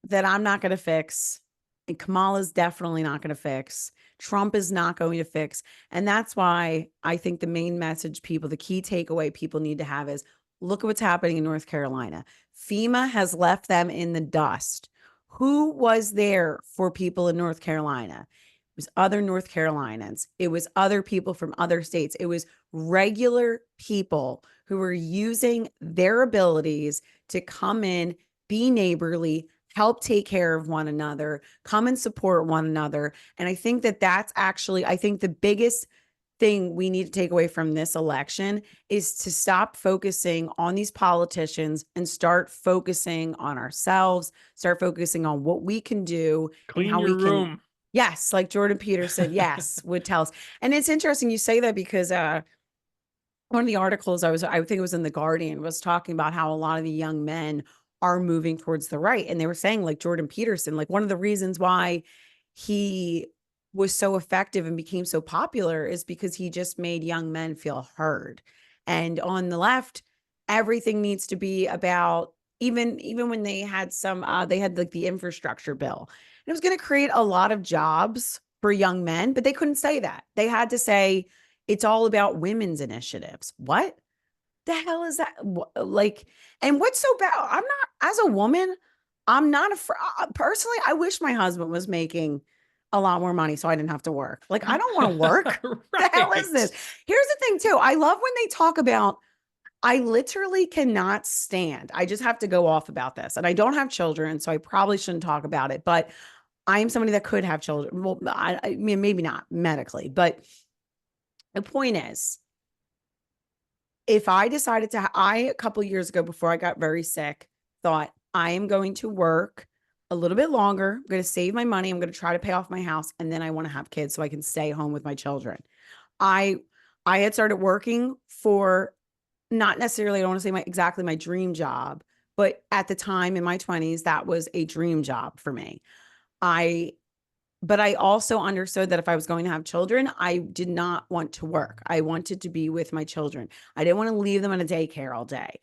that I'm not going to fix. And Kamala's definitely not going to fix. Trump is not going to fix. And that's why I think the main message people, the key takeaway people need to have is look at what's happening in North Carolina. FEMA has left them in the dust. Who was there for people in North Carolina? It was other North Carolinians. It was other people from other states. It was regular people who were using their abilities to come in, be neighborly, help take care of one another, come and support one another. And I think that that's actually, I think the biggest thing we need to take away from this election is to stop focusing on these politicians and start focusing on ourselves, start focusing on what we can do and Clean how your we can. room. Yes, like Jordan Peterson, yes, would tell us. And it's interesting you say that because one of the articles I think it was in The Guardian, was talking about how a lot of the young men are moving towards the right. And they were saying, like Jordan Peterson, like one of the reasons why he was so effective and became so popular is because he just made young men feel heard. And on the left, everything needs to be about, even when they had they had like the infrastructure bill. It was going to create a lot of jobs for young men, but they couldn't say that. They had to say it's all about women's initiatives. What the hell is that? Like, and what's so bad? I'm not, as a woman, I'm not personally, I wish my husband was making a lot more money so I didn't have to work. Like, I don't want to work. Right. The hell is this? Here's the thing too. I love when they talk about, I literally cannot stand. I just have to go off about this. And I don't have children, so I probably shouldn't talk about it, but I am somebody that could have children. Well, I mean, maybe not medically, but the point is, if I decided to, a couple of years ago, before I got very sick, thought I am going to work a little bit longer. I'm going to save my money. I'm going to try to pay off my house. And then I want to have kids so I can stay home with my children. I had started working for, not necessarily, I don't want to say exactly my dream job, but at the time in my 20s, that was a dream job for me. But I also understood that if I was going to have children, I did not want to work. I wanted to be with my children. I didn't want to leave them in a daycare all day.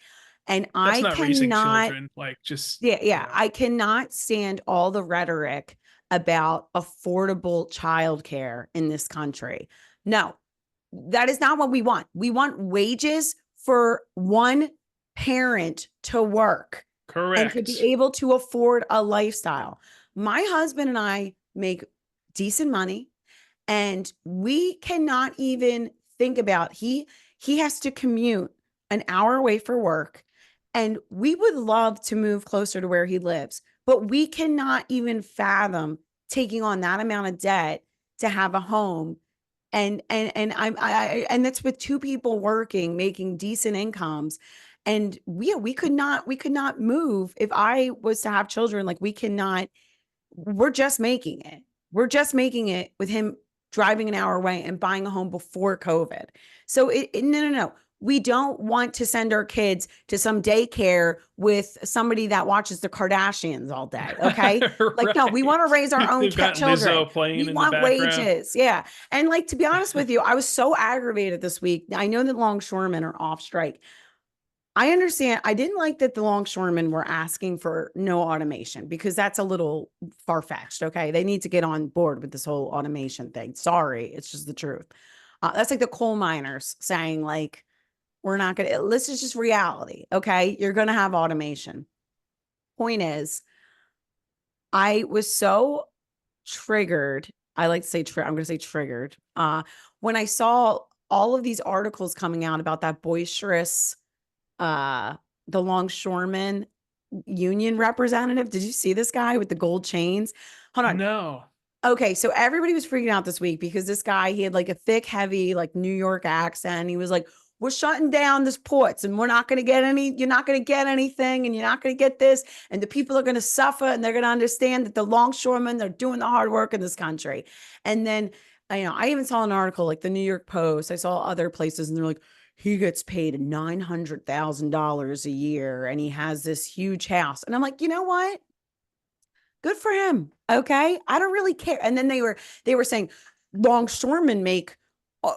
And That's I not raising cannot, children. Like, just yeah, I cannot stand all the rhetoric about affordable childcare in this country. No, that is not what we want. We want wages for one parent to work and to correct. be able to afford a lifestyle. My husband and I make decent money, and we cannot even think about, he has to commute an hour away for work, and we would love to move closer to where he lives, but we cannot even fathom taking on that amount of debt to have a home. And and that's with two people working, making decent incomes. And we could not move if I was to have children. Like, we cannot, we're just making it. We're just making it with him driving an hour away and buying a home before COVID. So no. We don't want to send our kids to some daycare with somebody that watches the Kardashians all day. Okay. Like, no, we want to raise our own They've got children. Lizzo playing We in want the background. wages. Yeah. And like, to be honest with you, I was so aggravated this week. I know that longshoremen are off strike. I understand. I didn't like that the longshoremen were asking for no automation, because that's a little far-fetched. Okay. They need to get on board with this whole automation thing. Sorry. It's just the truth. That's like the coal miners saying, like, we're not going to, this is just reality. Okay. You're going to have automation. Point is, I was so triggered. I like to say, I'm going to say triggered. When I saw all of these articles coming out about that boisterous, the longshoreman union representative. Did you see this guy with the gold chains? Hold on. No. Okay, so everybody was freaking out this week because this guy, he had like a thick, heavy, like New York accent. He was like, we're shutting down this ports and we're not going to get you're not going to get anything, and you're not going to get this. And the people are going to suffer, and they're going to understand that the longshoremen, they're doing the hard work in this country. And then, I even saw an article like the New York Post. I saw other places, and they're like, he gets paid $900,000 a year and he has this huge house. And I'm like, you know what? Good for him. Okay. I don't really care. And then they were saying, longshoremen make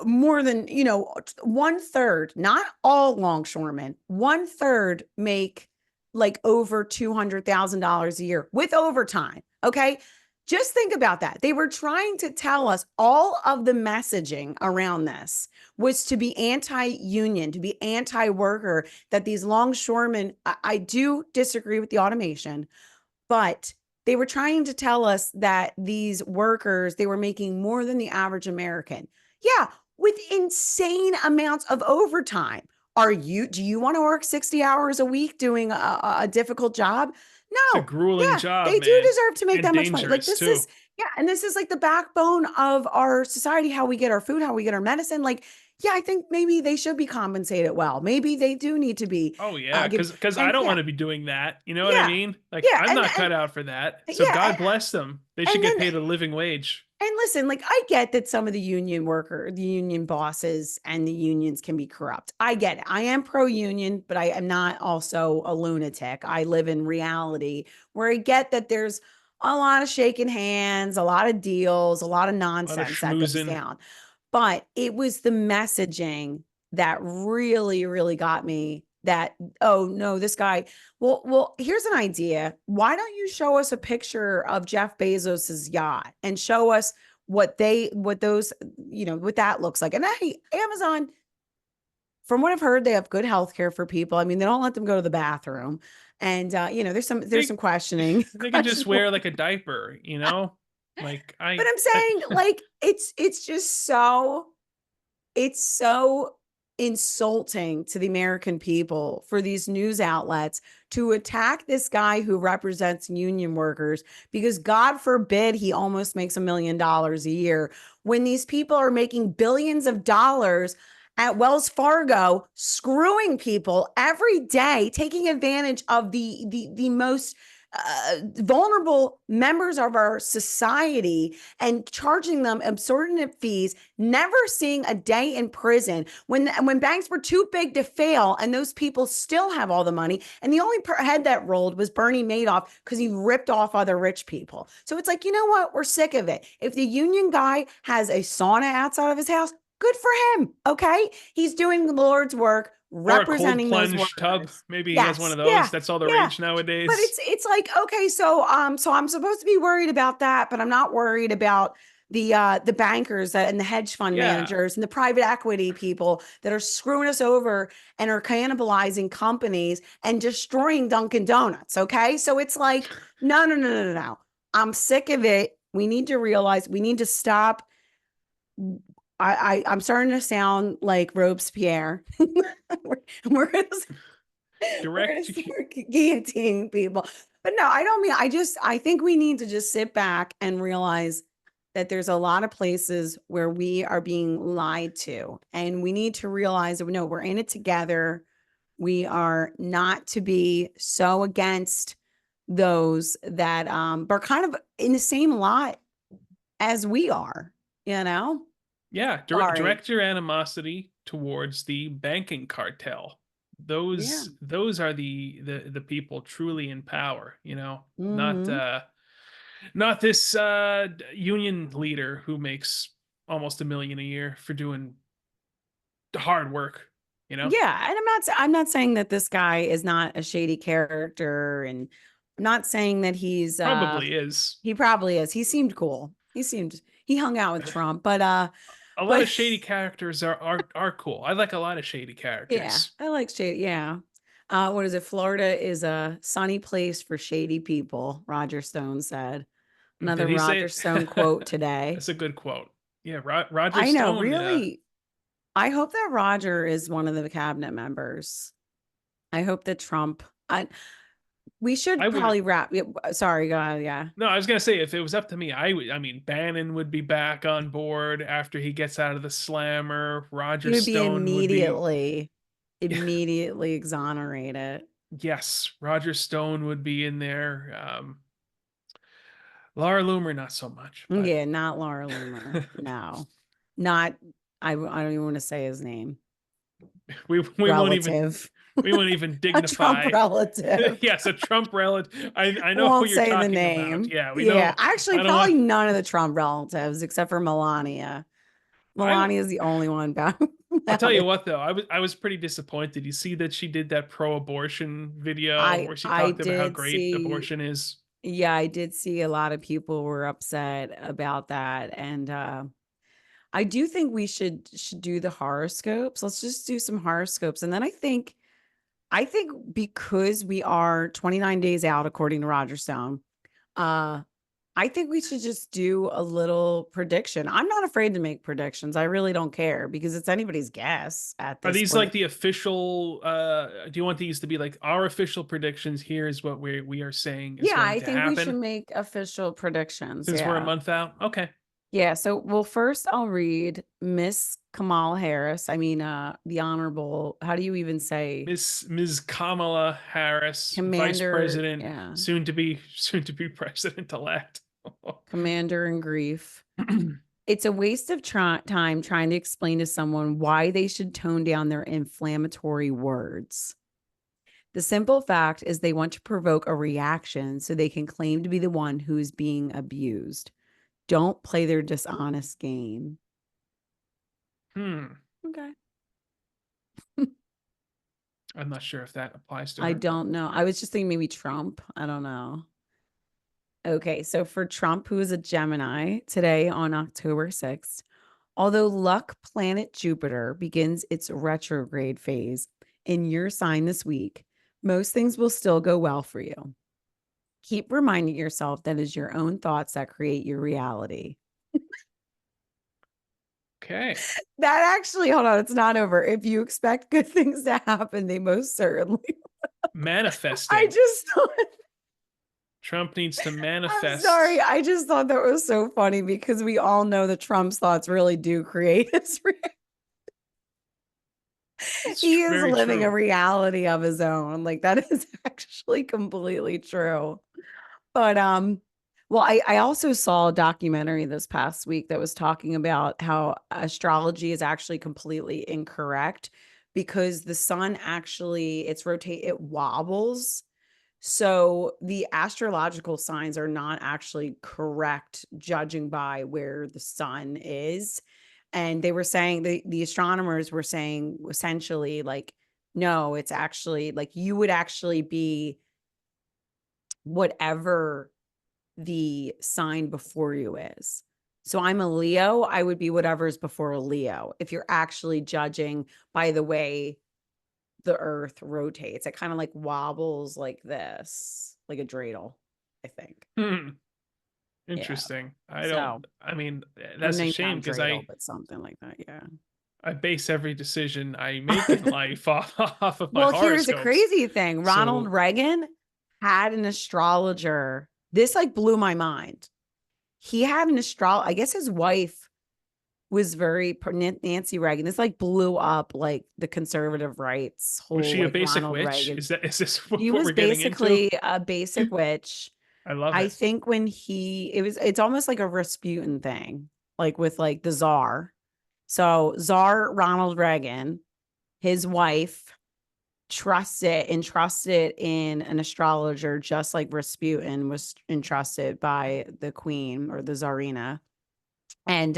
more than, 1/3, not all longshoremen, 1/3 make like over $200,000 a year with overtime. Okay. Just think about that. They were trying to tell us all of the messaging around this was to be anti-union, to be anti-worker, that these longshoremen, I do disagree with the automation, but they were trying to tell us that these workers, they were making more than the average American. Yeah, with insane amounts of overtime. Do you want to work 60 hours a week doing a difficult job? It's a No. grueling Yeah, job, they do man, deserve to make and that much money. Like dangerous this too. is, yeah, and this is like the backbone of our society, how we get our food, how we get our medicine. Like, yeah, I think maybe they should be compensated well. Maybe they do need to be Oh yeah, given, because I and don't yeah, want to be doing that. You know what I yeah, mean? Like yeah, I'm not and cut out for that. So yeah, God bless them. They should and get then paid a living wage. and listen, like I get that some of the the union bosses and the unions can be corrupt. I get it. I am pro-union, but I am not also a lunatic. I live in reality where I get that there's a lot of shaking hands, a lot of deals, a lot of A lot of nonsense that goes schmoozing. down. But it was the messaging that really, really got me that, oh no, this guy, well, here's an idea. Why don't you show us a picture of Jeff Bezos's yacht and show us what those, what that looks like? And hey, Amazon, from what I've heard, they have good health care for people. I mean, they don't let them go to the bathroom. And there's They some questioning. they can just questionable. wear like a diaper, you know? Like But I, I'm saying, like, it's just it's so insulting to the American people for these news outlets to attack this guy who represents union workers because God forbid he almost makes $1 million a year when these people are making billions of dollars at Wells Fargo, screwing people every day, taking advantage of the most vulnerable members of our society and charging them exorbitant fees, never seeing a day in prison when banks were too big to fail and those people still have all the money. And the only head that rolled was Bernie Madoff because he ripped off other rich people. So it's like, you know what? We're sick of it. If the union guy has a sauna outside of his house, good for him. Okay. He's doing the Lord's work, or a cold representing those plunge tub. workers. Maybe he has one Yes. of Yeah. those. That's all the Yeah. rage But nowadays. it's like, okay, so I'm supposed to be worried about that, but I'm not worried about the bankers and the hedge fund Yeah. managers and the private equity people that are screwing us over and are cannibalizing companies and destroying Dunkin' Donuts. Okay. So it's like, no. I'm sick of it. We need to realize we need to stop. I'm starting to sound like Robespierre. We're gonna we're gonna Direct. start guillotining people. But no, I don't mean, I think we need to just sit back and realize that there's a lot of places where we are being lied to. And we need to realize that no, we're in it together. We are not to be so against those that are kind of in the same lot as we are, you know? Yeah, Sorry. direct your animosity towards the banking cartel. Yeah. Those are the people truly in power, you know, not Hmm. not this union leader who makes almost $1 million a year for doing hard work, you know? Yeah, and I'm not saying that this guy is not a shady character, and I'm not saying that Probably is. he probably is. He seemed cool. He hung out with Trump, A lot but of shady characters are cool. I like a lot of shady yeah, characters. I like shady. Yeah. What is it? Florida is a sunny place for shady people, Roger Stone said. Another Did he say Roger it? Stone quote today. That's a good quote. Yeah, Roger I know, Stone. really. I hope that Roger is one of the cabinet members. I hope that Trump. We I should would. probably wrap. Sorry, go ahead. Yeah. No, I was gonna say if it was up to me, I would. I mean, Bannon would be back on board after he gets out of the slammer. He Roger would be Stone would be. immediately exonerated. Yes, Roger Stone would be in there. Laura Loomer, not so much, but Yeah, not Laura Loomer. No, not, I don't even want to say his name. We won't even relative. even A Trump dignify. relative. Yes, a Trump relative. I know who Won't you're say the talking about. name. Yeah, we Yeah, know. actually, I don't want. probably none of the Trump relatives except for Melania. Melania is the only one bound. I'll tell you what, though, I was pretty disappointed. You see that she did that pro-abortion video where she I talked about how did great see. abortion is. Yeah, I did see a lot of people were upset about that, and I do think we should do the horoscopes. Let's just do some horoscopes, and then I think because we are 29 days out according to Roger Stone, uh, I think we should just do a little prediction. I'm not afraid to make predictions. I really don't care because it's anybody's guess at Are this these like point. the official? Do you want these to be like our official predictions? Here's what we are saying is Yeah, going I to think we should happen make official predictions. since we're a Yeah. month out. Okay, Yeah, so well first I'll read Miss Kamala Harris. I mean the honorable, how do you even say Ms. Kamala Harris, Vice commander, President, yeah, soon to be President elect. commander in grief. It's a waste of time trying to explain to someone why they should tone down their inflammatory words. The simple fact is they want to provoke a reaction so they can claim to be the one who is being abused. Don't play their dishonest game. Okay. I'm not sure if that applies to I her. don't know. I was just thinking maybe Trump. I don't know. Okay, so for Trump, who is a Gemini today on October 6th, although luck planet Jupiter begins its retrograde phase in your sign this week, most things will still go well for you. Keep reminding yourself that it's your own thoughts that create your reality. Okay. That actually, hold on, it's not over. If you expect good things to happen, they most certainly. Manifesting. I just thought, Trump needs to I'm manifest. sorry. I just thought that was so funny because we all know that Trump's thoughts really do create his reality. He is very living a true. reality of his own. Like that is actually completely true. But well, I also saw a documentary this past week that was talking about how astrology is actually completely incorrect because the sun actually it wobbles. So the astrological signs are not actually correct judging by where the sun is. And they were saying the astronomers were saying essentially like, no, it's actually like you would actually be whatever the sign before you is. So I'm a Leo, I would be whatever's before a Leo. If you're actually judging by the way the earth rotates, it kind of like wobbles like this, like a dreidel, I think. Yeah. Interesting. So, I mean, or that's a maybe shame not because dreidel, but something like that. Yeah. I base every decision I make in life off of my Well, here's the horoscopes. crazy thing. Ronald So Reagan had an astrologer. This like blew my mind. He had an astrologer. I guess his wife was very Nancy Reagan. This like blew up like the conservative rights was whole she a like basic Ronald witch? Reagan. Is this He what was we're getting into? basically a basic witch. I love I it. think when it's almost like a Rasputin thing, like with like the Tsar. So Tsar Ronald Reagan, his wife entrusted in an astrologer, just like Rasputin was entrusted by the queen or the Tsarina. And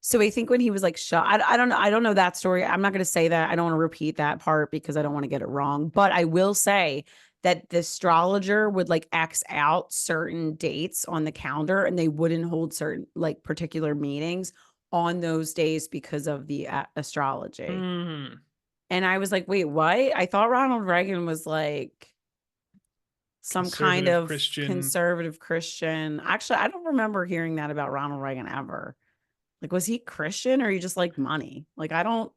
so I think when he was like shot, I don't know. I don't know that story. I'm not going to say that. I don't want to repeat that part because I don't want to get it wrong. But I will say that the astrologer would like X out certain dates on the calendar and they wouldn't hold certain like particular meetings on those days because of the astrology. And I was like, wait, what? I thought Ronald Reagan was like some kind Conservative of Christian. conservative Christian. Actually, I don't remember hearing that about Ronald Reagan ever. Like, was he Christian or he just like money? Like, I don't,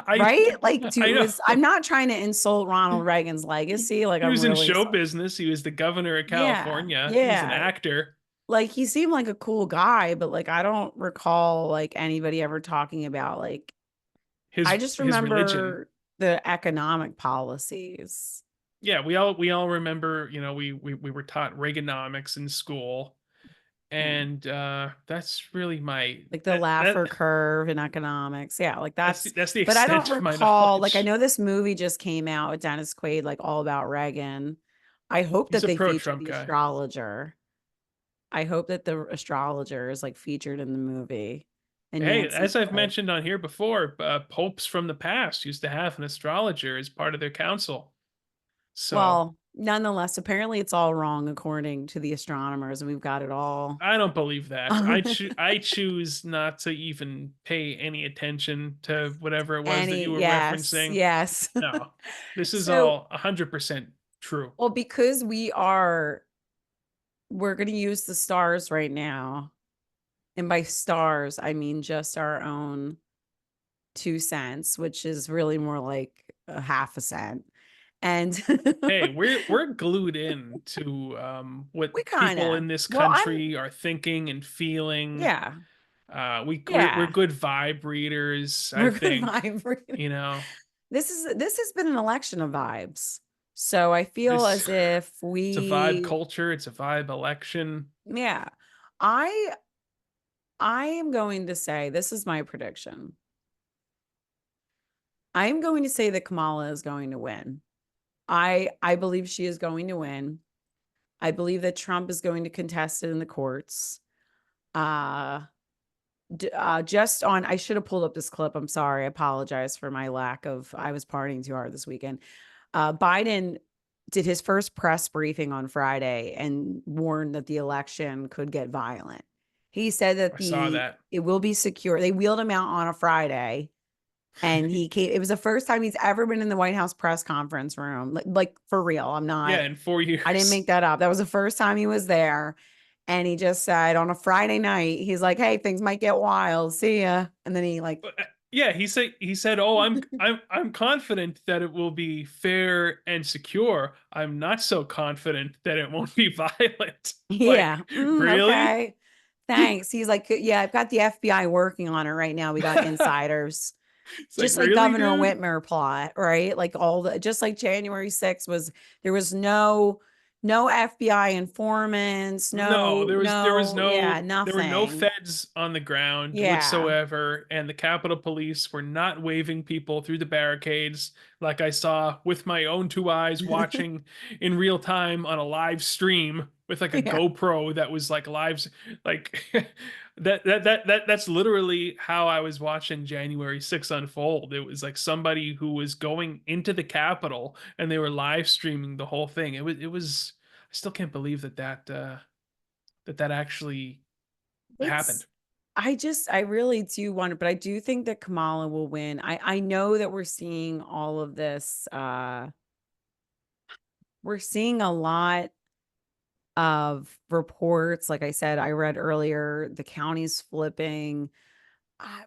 right? Like, I know. I'm not trying to insult Ronald Reagan's legacy. Like, He I'm was in really show sorry. business. He was the governor of Yeah. California. He was an Yeah. actor. Like, he seemed like a cool guy, but like, I don't recall like anybody ever talking about like, I just his religion. remember the economic policies. Yeah, we all remember, you know, we were taught Reaganomics in school. and that's really my Like the Laffer curve in economics. Yeah, like that's the but I don't extent of my recall, like I knowledge. know this movie just came out with Dennis Quaid, like all about Reagan. I hope He's that a they pro feature Trump the guy. astrologer. I hope that the astrologer is like featured in the movie and Hey, Nancy as I've Quaid. mentioned on here before, popes from the past used to have an astrologer as part of their council. So Well, nonetheless, apparently it's all wrong according to the astronomers, and we've got it all. I don't believe that. I choose not to even pay any attention to whatever it was that you were Yes, referencing. yes. No, this is So, all 100% true. well, because we're going to use the stars right now. And by stars, I mean just our own 2 cents, which is really more like a half a cent. And Hey, we're glued in to what we people kind in this well, country are thinking and feeling. yeah, We're yeah, good vibe readers, I we're good think. vibe. You know, This has been an election of vibes. So I feel this as if it's a vibe we, culture, it's a vibe election. yeah, I, I am going to say, this is my prediction. I am going to say that Kamala is going to win. I believe she is going to win. I believe that Trump is going to contest it in the courts. Uh, just on, I should have pulled up this clip. I'm sorry. I apologize for my lack of, I was partying too hard this weekend. Biden did his first press briefing on Friday and warned that the election could get violent. He said that I saw that. it will be secure. They wheeled him out on a Friday and he came. It was the first time he's ever been in the White House press conference room. Like for real. Yeah, in 4 I didn't years. make that up. That was the first time he was there. And he just said on a Friday night, he's like, "Hey, things might get wild. See ya." And then he like, Yeah, he said, "Oh, I'm confident that it will be fair and secure. I'm not so confident that it won't be violent." yeah, Like, really? okay. Thanks. He's like, yeah, I've got the FBI working on it right now. We got insiders. It's like, Just like really, Governor dude? Whitmer plot, right? Like just like January 6th was, there was no FBI informants, No, yeah, there were no nothing. feds on the ground Yeah. whatsoever, and the Capitol Police were not waving people through the barricades like I saw with my own 2 eyes watching in real time on a live stream with like a Yeah. GoPro that was like live, like that's literally how I was watching January 6th unfold. It was like somebody who was going into the Capitol and they were live streaming the whole thing. It was I still can't believe that actually happened. It's I really do want it, but I do think that Kamala will win. I know that we're seeing all of this. We're seeing a lot of reports. Like I said, I read earlier, the county's flipping.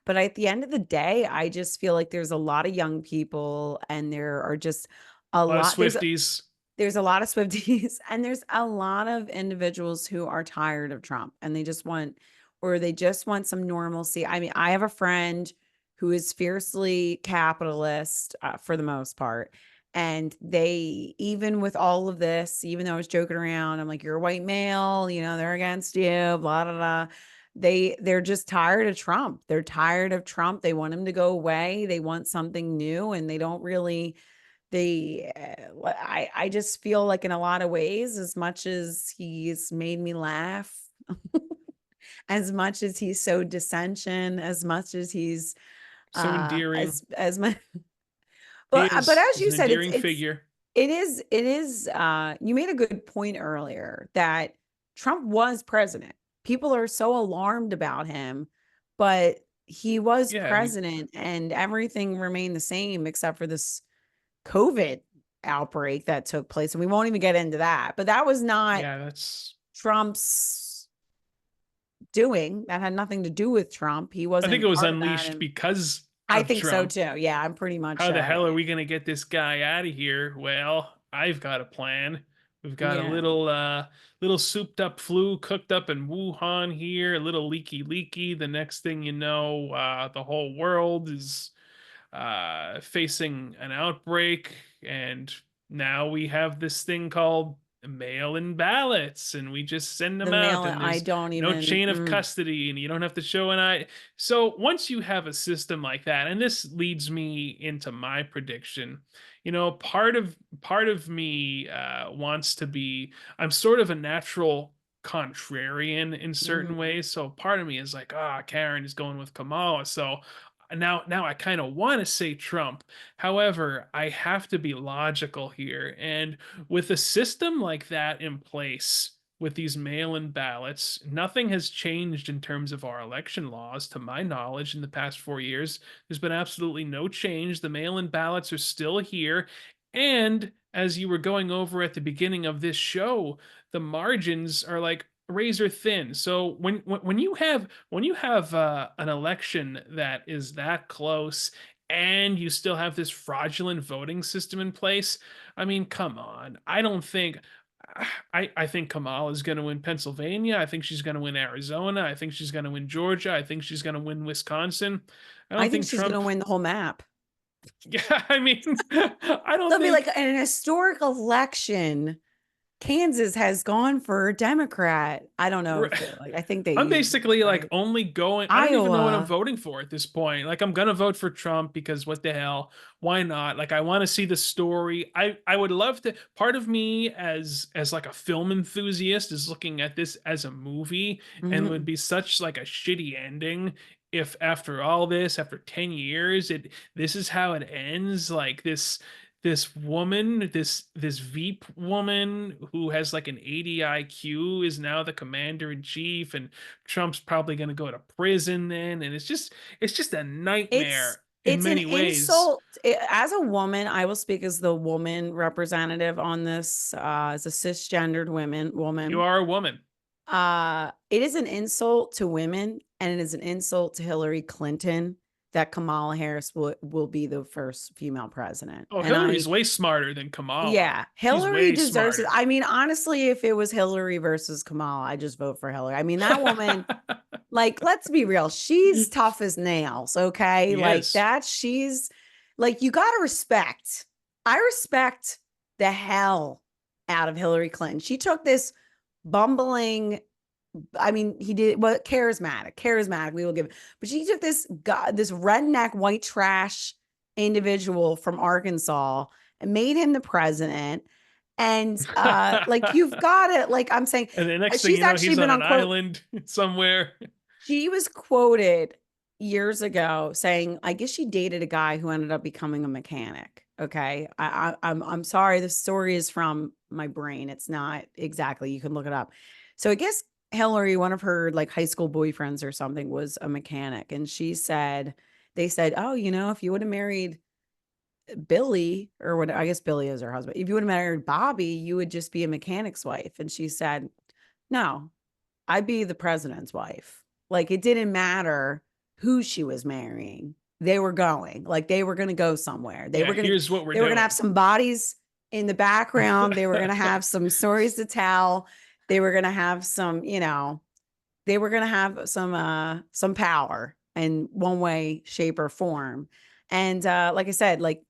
But at the end of the day, I just feel like there's a lot of young people, and there are just a A lot of lot. Swifties. There's a lot of Swifties and there's a lot of individuals who are tired of Trump and they just want some normalcy. I mean, I have a friend who is fiercely capitalist for the most part. And they, even with all of this, even though I was joking around, I'm like, you're a white male, they're against you, blah, blah, blah. They're just tired of Trump. They're tired of Trump. They want him to go away. They want something new, and they don't really I just feel like in a lot of ways, as much as he's made me laugh, as much as he's so dissension, as much as he's So endearing. as much, He but is as he's you an said, endearing figure. it is you made a good point earlier that Trump was president. People are so alarmed about him, but he was Yeah, and president and everything remained the same except for this COVID outbreak that took place. And we won't even get into that, but that was not yeah, that's Trump's doing. That had nothing to do with Trump. He I think wasn't it was part of that. unleashed And because I of think so Trump. too. Yeah, I'm pretty much, How the hell are we gonna get this guy out of here? Well, I've got a plan. We've got a yeah. little souped up flu cooked up in Wuhan here, a little leaky. The next thing you know, the whole world is facing an outbreak, and now we have this thing called mail-in ballots, and we just send them The out, mail, and I there's don't no even, chain of custody, and you don't have to show an I. So once you have a system like that, and this leads me into my prediction, part of me wants to be. I'm sort of a natural contrarian in certain mhm. ways. So part of me is like, Karen is going with Kamala. So now I kind of want to say Trump. However, I have to be logical here. And with a system like that in place, with these mail-in ballots, nothing has changed in terms of our election laws, to my knowledge, in the past 4 years. There's been absolutely no change. The mail-in ballots are still here. And as you were going over at the beginning of this show, the margins are like razor thin. So when you have an election that is that close, and you still have this fraudulent voting system in place, I mean, come on. I don't think. I think Kamala is going to win Pennsylvania. I think she's going to win Arizona. I think she's going to win Georgia. I think she's going to win Wisconsin. I I don't think think she's gonna Trump. win the whole map. Yeah, I mean, I don't It'll be like think. an historic election. Kansas has gone for Democrat. I don't know if like I think they I'm use basically like right. only going. I don't even know what I'm Iowa. voting for at this point. Like, I'm gonna vote for Trump because what the hell? Why not? Like, I want to see the story. I would love to. Part of me, as like a film enthusiast, is looking at this as a movie, and it would Mhm. be such like a shitty ending if after all this, after 10 years, this is how it ends. Like, this woman, this Veep woman who has like an 80 IQ, is now the commander in chief, and Trump's probably going to go to prison then, and it's just a It's nightmare in it's an many ways. insult. As a woman, I will speak as the woman representative on this, as a cisgendered You woman. are a woman. It is an insult to women, and it is an insult to Hillary Clinton that Kamala Harris will be the first female president. Oh, And Hillary's way smarter than Kamala. yeah, She's Hillary way deserves it. smarter. I mean, honestly, if it was Hillary versus Kamala, I just vote for Hillary. I mean, that woman, like, let's be real. She's tough as nails. Okay. He Like is. that. She's like, you got to respect. I respect the hell out of Hillary Clinton. She took this bumbling, I mean, he did what, charismatic, we will give it. But she took this guy, this redneck white trash individual from Arkansas, and made him the president. And like you've got it, like I'm saying, And the next thing she's you know, actually he's been on on an quote. island somewhere. She was quoted years ago saying, I guess she dated a guy who ended up becoming a mechanic. Okay. I'm sorry. The story is from my brain. It's not exactly, you can look it up. So I guess Hillary, one of her like high school boyfriends or something, was a mechanic. And they said, oh, if you would have married Billy, or what, I guess Billy is her husband. If you would have married Bobby, you would just be a mechanic's wife. And she said, no, I'd be the president's wife. Like it didn't matter who she was marrying. They were going, like they were going to go somewhere. Yeah, here's what we're They were going to have doing. some bodies in the background. They were going to have some stories to tell. They were going to have they were going to have some power in one way, shape, or form. And like I said, like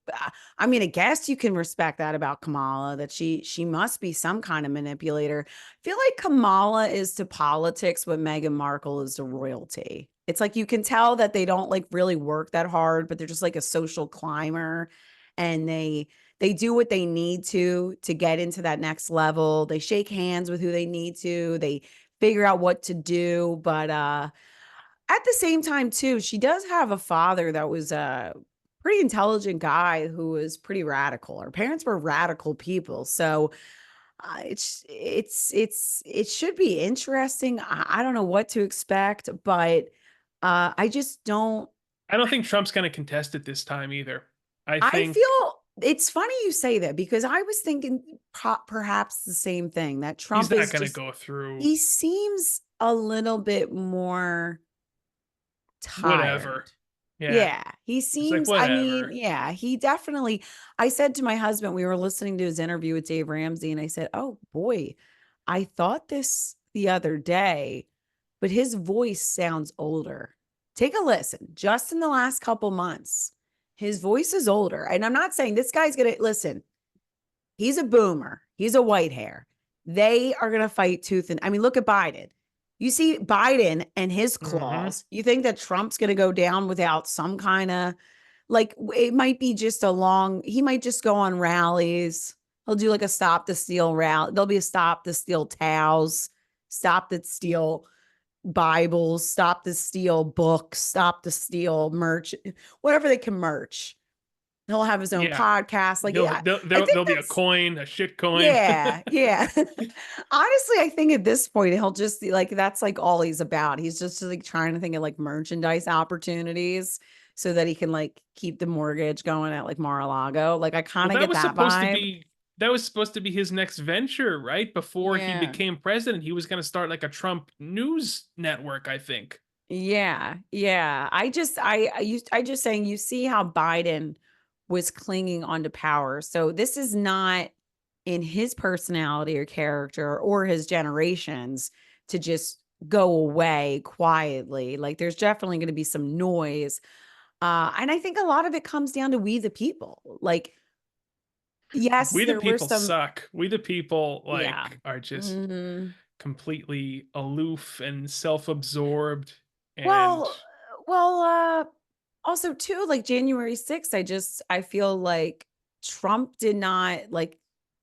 I mean, I guess you can respect that about Kamala, that she must be some kind of manipulator. I feel like Kamala is to politics what Meghan Markle is to royalty. It's like you can tell that they don't like really work that hard, but they're just like a social climber, and they do what they need to get into that next level. They shake hands with who they need to. They figure out what to do, but at the same time too, she does have a father that was a pretty intelligent guy who was pretty radical. Her parents were radical people, so it should be interesting. I don't know what to expect, but I just don't. I don't think Trump's going to contest it this time either. I I think feel it's funny you say that, because I was thinking perhaps the same thing, that he's Trump not is going to just, go through he seems a little bit more whatever. tired. Yeah. Yeah, he It's like, seems, I mean, whatever. yeah, he definitely, I said to my husband, we were listening to his interview with Dave Ramsey, and I said, oh boy, I thought this the other day, but his voice sounds older. Take a listen. Just in the last couple months, his voice is older. And I'm not saying this guy's going to listen. He's a boomer. He's a white hair. They are going to fight tooth and I mean, look at Biden. You see Biden and his Mhm. claws. You think that Trump's going to go down without some kind of like it might be just a long, he might just go on rallies. He'll do like a stop the steal rally. There'll be a stop the steal towels, stop the steal Bibles, stop the steal books, stop the steal merch, whatever they can merch. He'll have his own Yeah. podcast. Like, He'll yeah, there I think there'll be a that's coin, a shit coin. yeah, yeah. Honestly, I think at this point he'll just be like that's like all he's about. He's just like trying to think of like merchandise opportunities so that he can like keep the mortgage going at like Mar-a-Lago. Like I Well, kind of get that vibe. that was supposed to be his next venture, right? Before he Yeah. became president, he was going to start like a Trump news network, I think. Yeah. Yeah. I just saying you see how Biden was clinging onto power. So this is not in his personality or character or his generations to just go away quietly. Like there's definitely going to be some noise. And I think a lot of it comes down to we the people. Like, yes, We the there were people some, suck. We the people yeah. like are just Mhm. completely aloof and self-absorbed and Well, well, also too, like January 6th, I feel like Trump did not like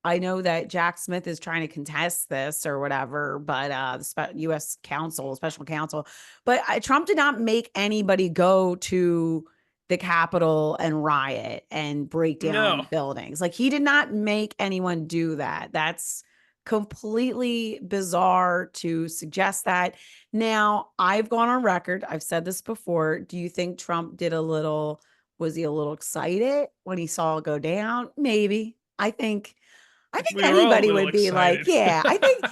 I know that Jack Smith is trying to contest this or whatever, but the US counsel, special counsel, but Trump did not make anybody go to the Capitol and riot and break down no. buildings. Like he did not make anyone do that. That's completely bizarre to suggest that. Now, I've gone on record. I've said this before. Do you think Trump was he a little excited when he saw it go down? Maybe. I think We were all a anybody little would be like, excited. yeah, I think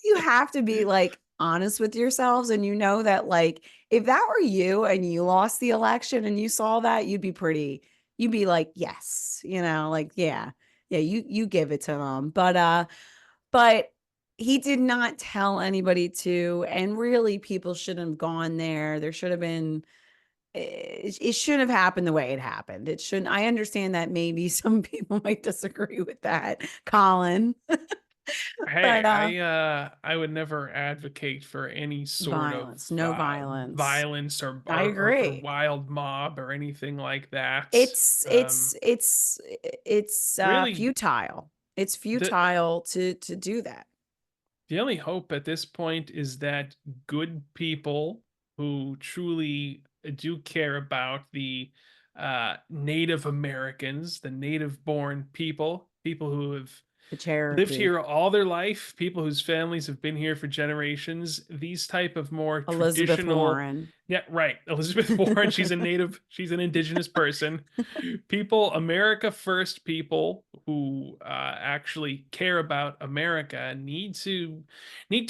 you have to be like honest with yourselves and you know that like if that were you and you lost the election and you saw that, you'd be like, yes, like yeah. Yeah, you give it to them. But he did not tell anybody to, and really people shouldn't have gone there. There should have been it shouldn't have happened the way it happened. It shouldn't. I understand that maybe some people might disagree with that, Colin. Hey, But I would never advocate for any sort of violence, no violence. violence I or agree. wild mob or anything like that. It's it's it's it's Really, futile. It's the futile to do that. the only hope at this point is that good people who truly do care about the Native Americans, the native born people, people who have The lived Cherokee, here all their life, people whose families have been here for generations, these type of more Elizabeth traditional. Warren. Yeah, right. Elizabeth Warren, she's an indigenous person. People, America first people who actually care about America need to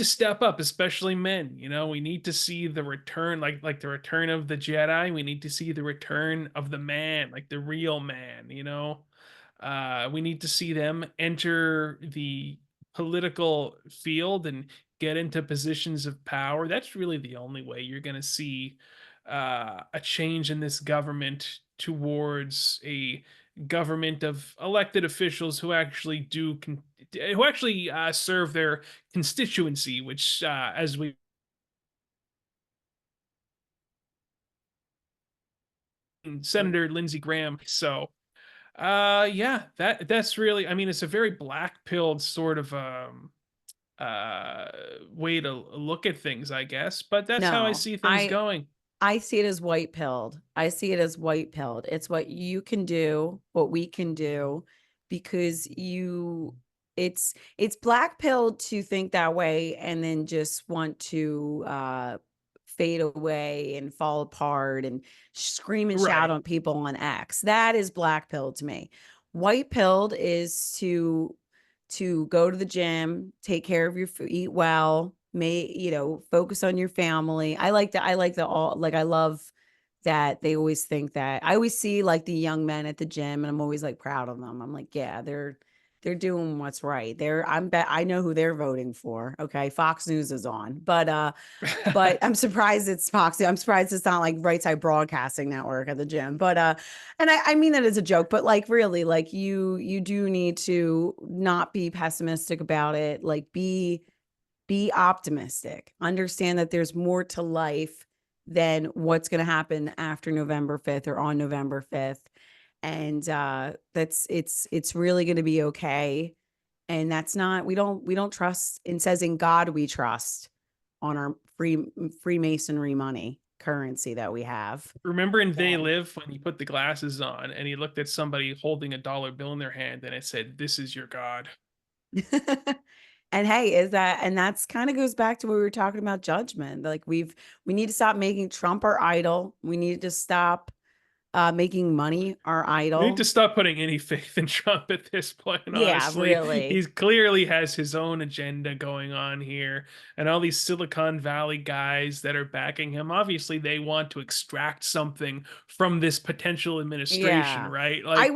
step up, especially men. We need to see the return, like the return of the Jedi. We need to see the return of the man, like the real man. We need to see them enter the political field and get into positions of power. That's really the only way you're going to see a change in this government towards a government of elected officials who actually serve their constituency, which, as we Senator Lindsey Graham. So yeah, that's really, I mean, it's a very black pilled sort of uh way to look at things, I guess, but that's how I No, see things going. I see it as white pilled. I see it as white pilled. It's what you can do, what we can do, because it's black pilled to think that way and then just want to fade away and fall apart and scream and shout Right. on people on X. That is black pilled to me. White pilled is to go to the gym, take care of your food, eat well, focus on your family. I like the all like I love that they always think that I always see like the young men at the gym and I'm always like proud of them. I'm like, yeah, They're doing what's right. I know who they're voting for. Okay. Fox News is on. But I'm surprised it's Fox. I'm surprised it's not like Right Side Broadcasting Network at the gym. And I mean that as a joke, but like really, like you do need to not be pessimistic about it. Like be optimistic. Understand that there's more to life than what's going to happen after November 5th or on November 5th. And it's really going to be okay. And that's not we don't trust. It says in God we trust on our Freemasonry money currency that we have. Remember in They So. Live when he put the glasses on and he looked at somebody holding a dollar bill in their hand and it said, "This is your God." And hey, that's kind of goes back to what we were talking about judgment. Like we need to stop making Trump our idol. We need to stop making money our We need to idol. stop putting any faith in Trump at this point, Yeah, honestly. really. He clearly has his own agenda going on here. And all these Silicon Valley guys that are backing him, obviously they want to extract something from this potential administration, Yeah. right? I Like,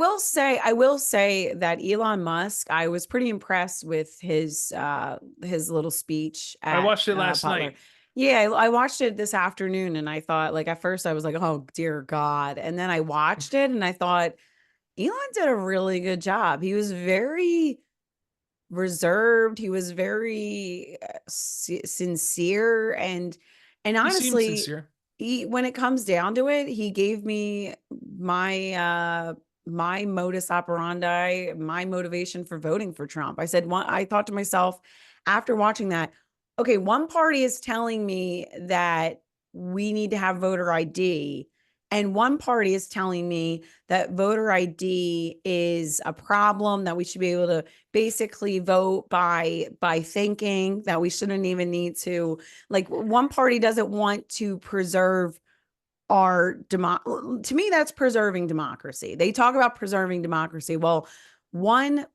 will say that Elon Musk, I was pretty impressed with his little speech I at watched it last Butler. night. Yeah, I watched it this afternoon and I thought like at first I was like, "Oh, dear God." And then I watched it and I thought Elon did a really good job. He was very reserved. He was very sincere and He seemed honestly, sincere. he when it comes down to it, he gave me my modus operandi, my motivation for voting for Trump. I thought to myself after watching that, okay, one party is telling me that we need to have voter ID, and one party is telling me that voter ID is a problem, that we should be able to basically vote by thinking, that we shouldn't even need to, like, one party doesn't want to preserve our to me that's preserving democracy. They talk about preserving democracy. Well, one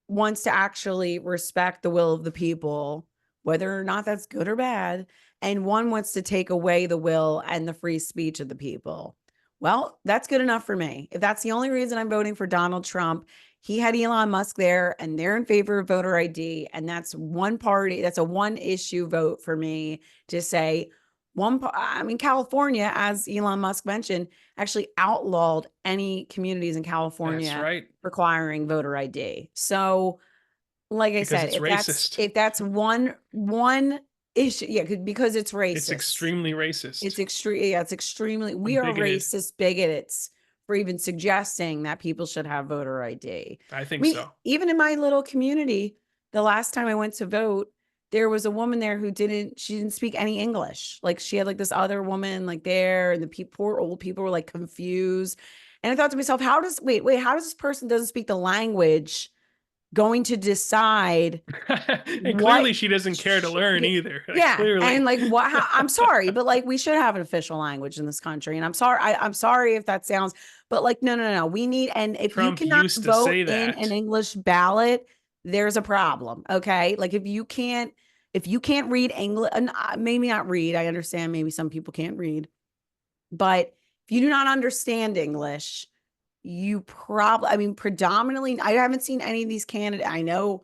wants to actually respect the will of the people, whether or not that's good or bad, and one wants to take away the will and the free speech of the people. Well, that's good enough for me. If that's the only reason I'm voting for Donald Trump, he had Elon Musk there and they're in favor of voter ID. And that's one party, that's a one issue vote for me to say, I mean, California, as Elon Musk mentioned, actually outlawed any communities in That's California right. requiring voter ID. So, like I Because said, it's racist. if that's one issue, yeah, because it's It's racist. extremely racist. It's extremely, we And are bigoted. racist bigots for even suggesting that people should have voter ID. I I think mean, so. even in my little community, the last time I went to vote, there was a woman there who she didn't speak any English. Like she had like this other woman like there, and the poor old people were like confused. And I thought to myself, how does this person doesn't speak the language going to decide And what clearly she doesn't care to learn either. Like, yeah, clearly. and like I'm sorry, but like we should have an official language in this country. And I'm sorry if that sounds, but like no. We need, and if you Trump cannot used to vote say in an that. English ballot, there's a problem. Okay. Like if you can't read English, and maybe not read, I understand maybe some people can't read, but if you do not understand English, I mean, predominantly, I haven't seen any of these candidates. I know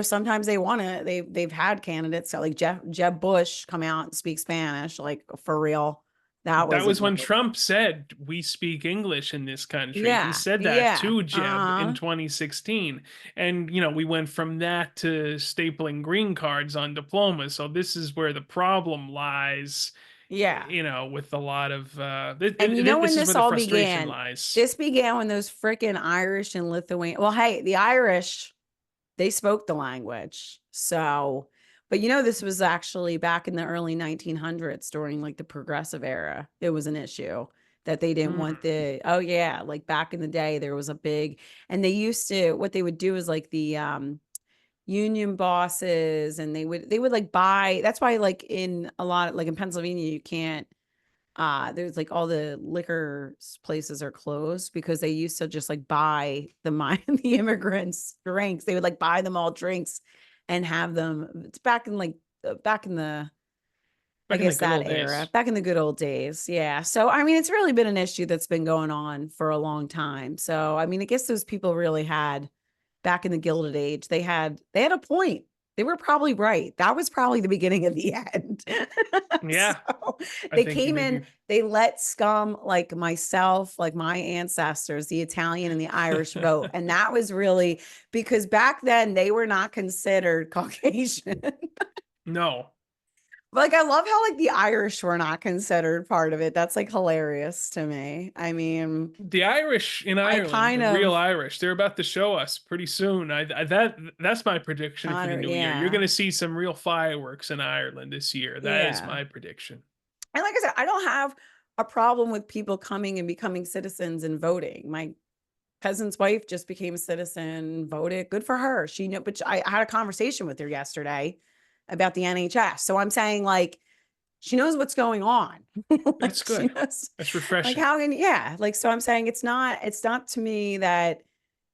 sometimes they've had candidates like Jeb Bush come out and speak Spanish, like for real. That That wasn't was when good. Trump said, "We speak English in this country." He Yeah, said that yeah. to Jeb in Uh-huh. 2016. And, we went from that to stapling green cards on diplomas. So this is where the problem lies, Yeah. with a lot of, And you know when this is where this the all frustration began? lies. This began when those freaking Irish and Lithuanian. Well, hey, the Irish, they spoke the language. So, but this was actually back in the early 1900s during like the progressive era. It was an issue that they didn't want Hmm. oh yeah, like back in the day there was a big, and what they would do is like the union bosses, and they would like buy, that's why like in a lot of, like in Pennsylvania you can't there's like all the liquor places are closed because they used to just like buy the immigrants drinks. They would like buy them all drinks and have them. It's back in like back in the I Back in the guess good that old era, days. back in the good old days. Yeah. So I mean it's really been an issue that's been going on for a long time. So I mean I guess those people really had back in the Gilded Age, they had a point. They were probably right. That was probably the beginning of the end. Yeah, So I they think you came in, maybe. they let scum like myself, like my ancestors, the Italian and the Irish vote. And that was really because back then they were not considered Caucasian. No, Like I love how like the Irish were not considered part of it. That's like hilarious to me. I mean, the Irish in I Ireland, kind the real of Irish, they're about to show us pretty soon. That's my prediction for the new year. You're yeah. going to see some real fireworks in Ireland this year. That is Yeah. my prediction. And like I said, I don't have a problem with people coming and becoming citizens and voting. My cousin's wife just became a citizen, voted. Good for her. She knew, but I had a conversation with her yesterday about the NHS. So I'm saying like she knows what's going on. That's Like she good. knows That's like refreshing. how can yeah, like so I'm saying it's not to me that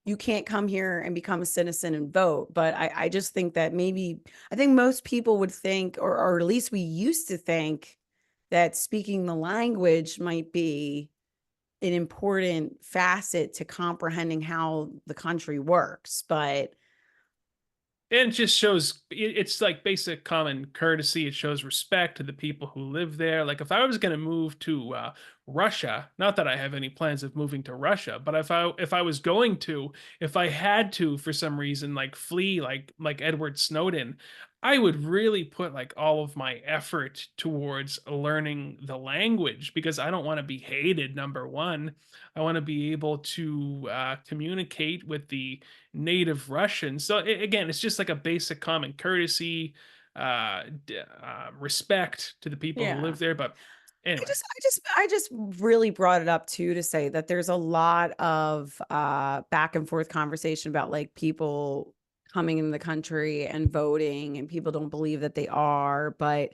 you can't come here and become a citizen and vote. But I just think that maybe I think most people would think, or at least we used to think that speaking the language might be an important facet to comprehending how the country works. But And it just shows it's like basic common courtesy. It shows respect to the people who live there. Like if I was going to move to Russia, not that I have any plans of moving to Russia, but if I was going to, if I had to for some reason like flee like Edward Snowden, I would really put like all of my effort towards learning the language because I don't want to be hated. Number one, I want to be able to communicate with the native Russian. So again, it's just like a basic common courtesy, respect to the people who yeah, live there. But anyway, I just really brought it up too to say that there's a lot of back and forth conversation about like people coming in the country and voting, and people don't believe that they are, but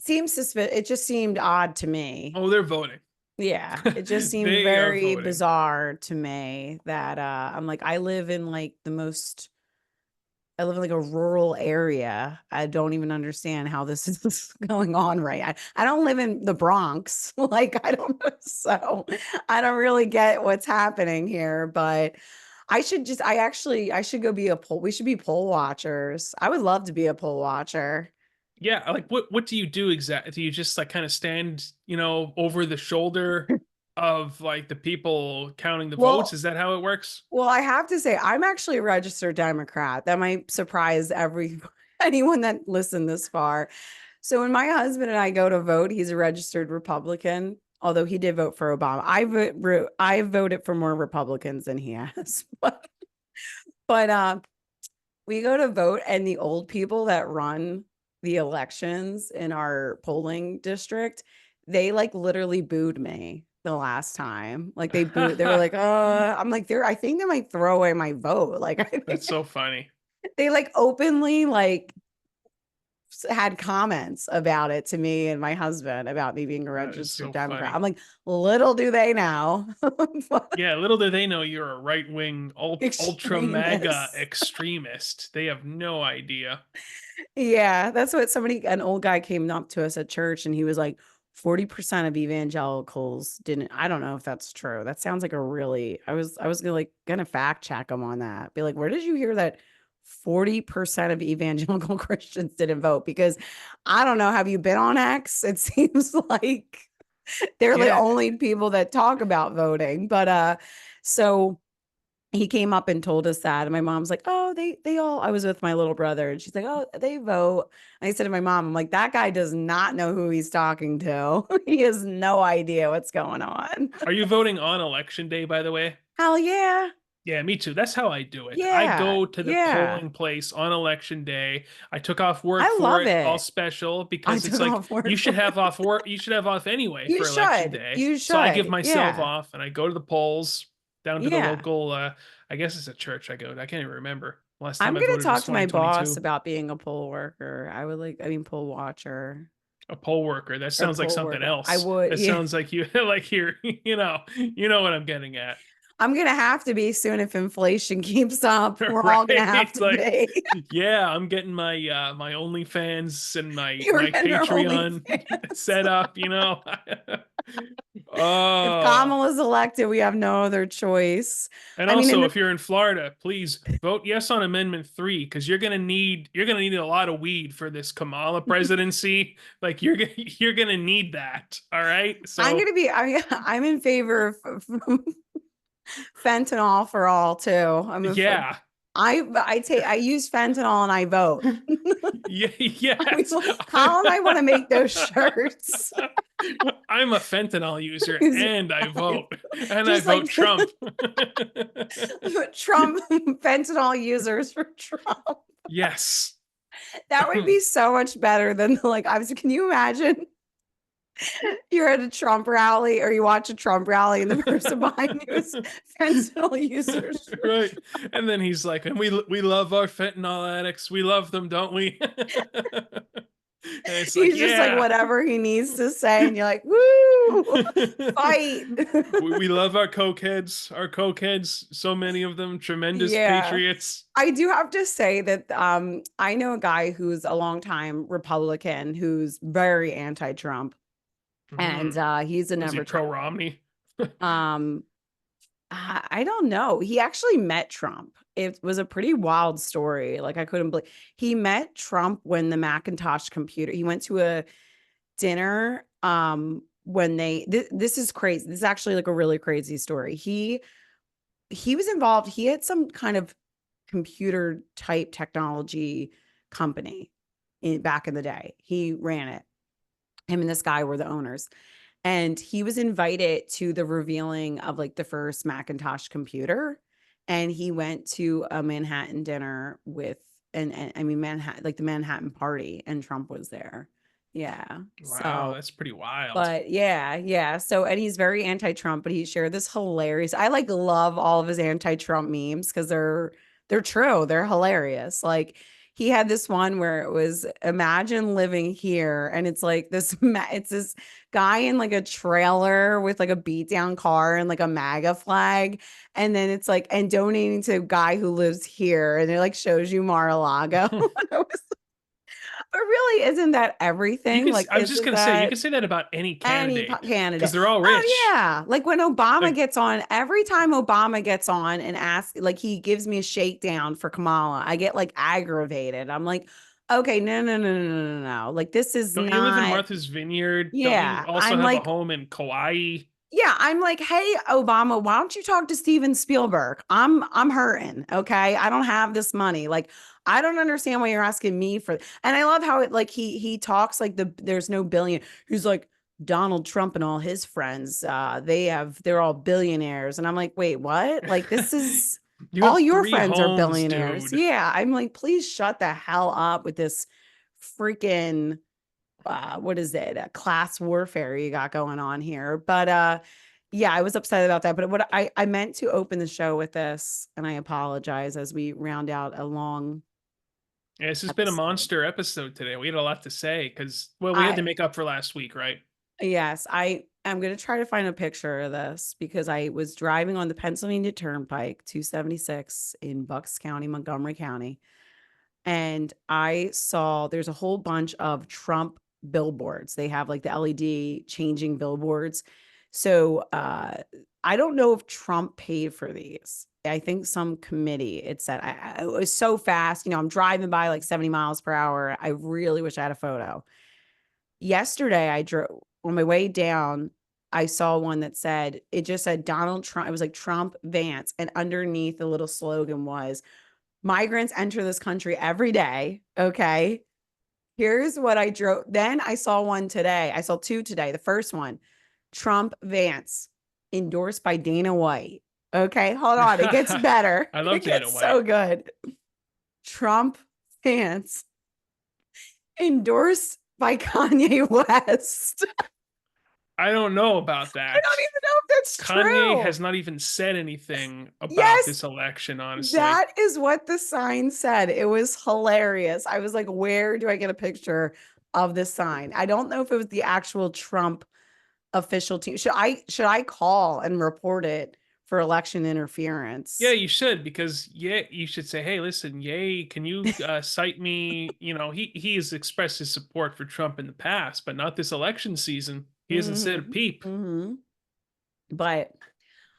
it just seemed odd to me. oh, they're voting. Yeah, it just seemed They are very voting. bizarre to me that I'm like I live in like a rural area. I don't even understand how this is going on right. I don't live in the Bronx. Like I don't know. So I don't really get what's happening here, but I should go be a poll. We should be poll watchers. I would love to be a poll watcher. Yeah, like what do you do exactly? Do you just like kind of stand, over the shoulder of like the people counting the votes? Well, Is that how it works? Well, I have to say, I'm actually a registered Democrat. That might surprise anyone that listened this far. So when my husband and I go to vote, he's a registered Republican, although he did vote for Obama. I voted for more Republicans than he has. But we go to vote, and the old people that run the elections in our polling district, they like literally booed me the last time. Like they were like, I'm like, I think they might throw away my vote. Like I think That's so funny. they like openly like had comments about it to me and my husband about me being a That is registered so Democrat. funny. I'm like, little do they know. Yeah, little do they know you're a right wing ultra mega Extremists. extremist. They have no idea. Yeah, that's what an old guy came up to us at church and he was like, 40% of evangelicals didn't. I don't know if that's true. That sounds like I was gonna fact check him on that. Be like, where did you hear that 40% of evangelical Christians didn't vote? Because I don't know. Have you been on X? It seems like they're the Yeah. only people that talk about voting. But so he came up and told us that, and my mom's like, "Oh, they all." I was with my little brother, and she's like, "Oh, they vote." I said to my mom, "I'm like, that guy does not know who he's talking to. He has no idea what's going on." Are you voting on election day, by the way? Hell yeah, Yeah, me too. That's how I do it. I yeah, go to the yeah. polling place on election day. I took off work I for love it, all it. special, I because it's took like off work you should for have it. off work. You should have off anyway You for election should. day. You So I give should. myself Yeah, off and I go to the polls down to the yeah. local. I guess it's a church I go to. I can't even remember. Last I'm time I gonna voted was talk to my boss 2022. about being a poll worker. Poll watcher A poll worker. That or sounds like poll something worker. I else. would. It Yeah. sounds like you like you're you know what I'm getting at. I'm going to have to be soon if inflation keeps up. We're all going to have Right? to Like, be. yeah, I'm getting my my OnlyFans and You're my getting her Patreon OnlyFans. set up, you know. If Oh, Kamala's elected, we have no other choice. and I mean, also if you're in Florida, please vote yes on Amendment 3 because you're gonna need a lot of weed for this Kamala presidency. Like you're gonna need that. All right. I'm So going to be, I'm in favor of fentanyl for all too. yeah. I use fentanyl and I vote. Yeah, We, yes. Colin and I want to make those shirts. I'm a fentanyl user and I vote. And I Just vote like Trump. Trump fentanyl users for Trump. Yes. That would be so much better than like can you imagine you're at a Trump rally or you watch a Trump rally and the person behind you is fentanyl users. Right. And then he's like, and we love our fentanyl addicts. We love them, don't we? And it's like, He's just like yeah. whatever he needs to say, and you're like, woo, fight. We love our cokeheads. Our cokeheads, so many of them, tremendous Yeah. patriots. I do have to say that I know a guy who's a longtime Republican who's very anti-Trump, and he's a Was he never pro Trump. Romney? Um, I don't know. He actually met Trump. It was a pretty wild story. Like I couldn't believe he met Trump when the Macintosh computer. He went to a dinner when this is crazy. This is actually like a really crazy story. He was involved. He had some kind of computer type technology company back in the day. He ran it. Him and this guy were the owners. And he was invited to the revealing of like the first Macintosh computer. And he went to a Manhattan dinner with, and I mean, Manhattan, like the Manhattan party, and Trump was there. Yeah. Wow, So, that's pretty wild. but yeah. So, and he's very anti-Trump, but he shared this hilarious. I like love all of his anti-Trump memes because they're true. They're hilarious. Like he had this one where it was imagine living here, and it's like it's this guy in like a trailer with like a beat down car and like a MAGA flag, and then it's like and donating to a guy who lives here, and it like shows you Mar-a-Lago. But really, isn't that everything? Like, I was just isn't gonna say, you can that say that about any candidate because candidate? they're all Oh rich. yeah, like when Obama Like, gets on, every time Obama gets on and asks, like he gives me a shakedown for Kamala, I get like aggravated. I'm like, okay, no. Like this is don't you live in not. Martha's Vineyard? Don't you Yeah, also I'm have a like, home in Kauai? yeah, I'm like, hey, Obama, why don't you talk to Steven Spielberg? I'm hurting. Okay. I don't have this money. Like, I don't understand why you're asking me for. And I love how it like he talks like there's no billion. He's like Donald Trump and all his friends. They're all billionaires. And I'm like, wait, what? Like, this is You all have your 3 friends are homes, billionaires. dude. Yeah. I'm like, please shut the hell up with this freaking what is it? Class warfare you got going on here. But yeah, I was upset about that. But what I meant to open the show with this, and I apologize as we round out a long Yeah, this has been a episode. monster episode today. We had a lot to say because, well, we had to make up for last week, right? Yes, I am going to try to find a picture of this because I was driving on the Pennsylvania Turnpike 276 in Bucks County, Montgomery County, and I saw there's a whole bunch of Trump billboards. They have like the LED changing billboards. So I don't know if Trump paid for these. I think some committee it said it was so fast. You know, I'm driving by like 70 miles per hour. I really wish I had a photo. Yesterday, I drove on my way down. I saw one that said it just said Donald Trump. It was like Trump Vance, and underneath the little slogan was migrants enter this country every day. Okay. Here's what I drove. Then I saw one today. I saw 2 today. The first one, Trump Vance, endorsed by Dana White. Okay. Hold on. It gets better. I love It Dana gets White. so good. Trump Vance, endorsed by Kanye West. I don't know about that. I don't even know if that's Kanye true. has not even said anything about Yes, this election, honestly. that is what the sign said. It was hilarious. I was like, where do I get a picture of this sign? I don't know if it was the actual Trump official team. Should I call and report it for election Yeah, interference. you should, because you should say, "Hey, listen, can you cite me?" He has expressed his support for Trump in the past, but not this election season. He hasn't said a Mhm, peep. mhm. But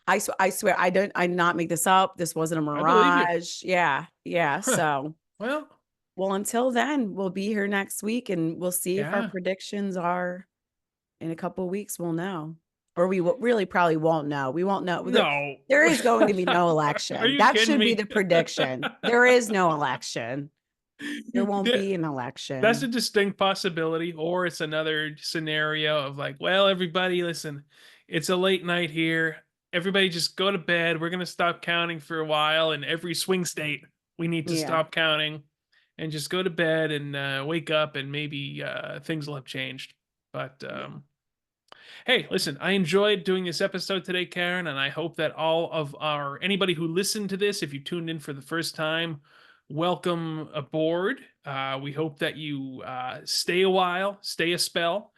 I swear I did not make this up. This wasn't a I believe you. mirage. Yeah, yeah. Huh. So, Well, well, until then, we'll be here next week and we'll see if our yeah. predictions are in a couple of weeks. We'll know. Or we really probably won't know. We won't know. No. There is going to be no Are election. you That kidding should be me? the prediction. There is no election. There won't There- be an That's a election. distinct possibility, or it's another scenario of like, well, everybody, listen, it's a late night here. Everybody just go to bed. We're going to stop counting for a while. In every swing state, we need to Yeah. stop counting and just go to bed and wake up, and maybe things will have changed. But Yeah. hey, listen, I enjoyed doing this episode today, Karen, and I hope that all of anybody who listened to this, if you tuned in for the first time, welcome aboard. We hope that you stay a while, stay a spell.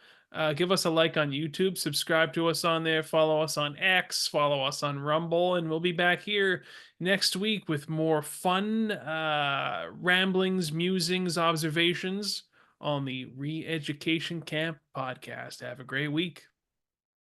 Give us a like on YouTube, subscribe to us on there, follow us on X, follow us on Rumble, and we'll be back here next week with more fun ramblings, musings, observations on the ReEducation Camp podcast. Have a great week.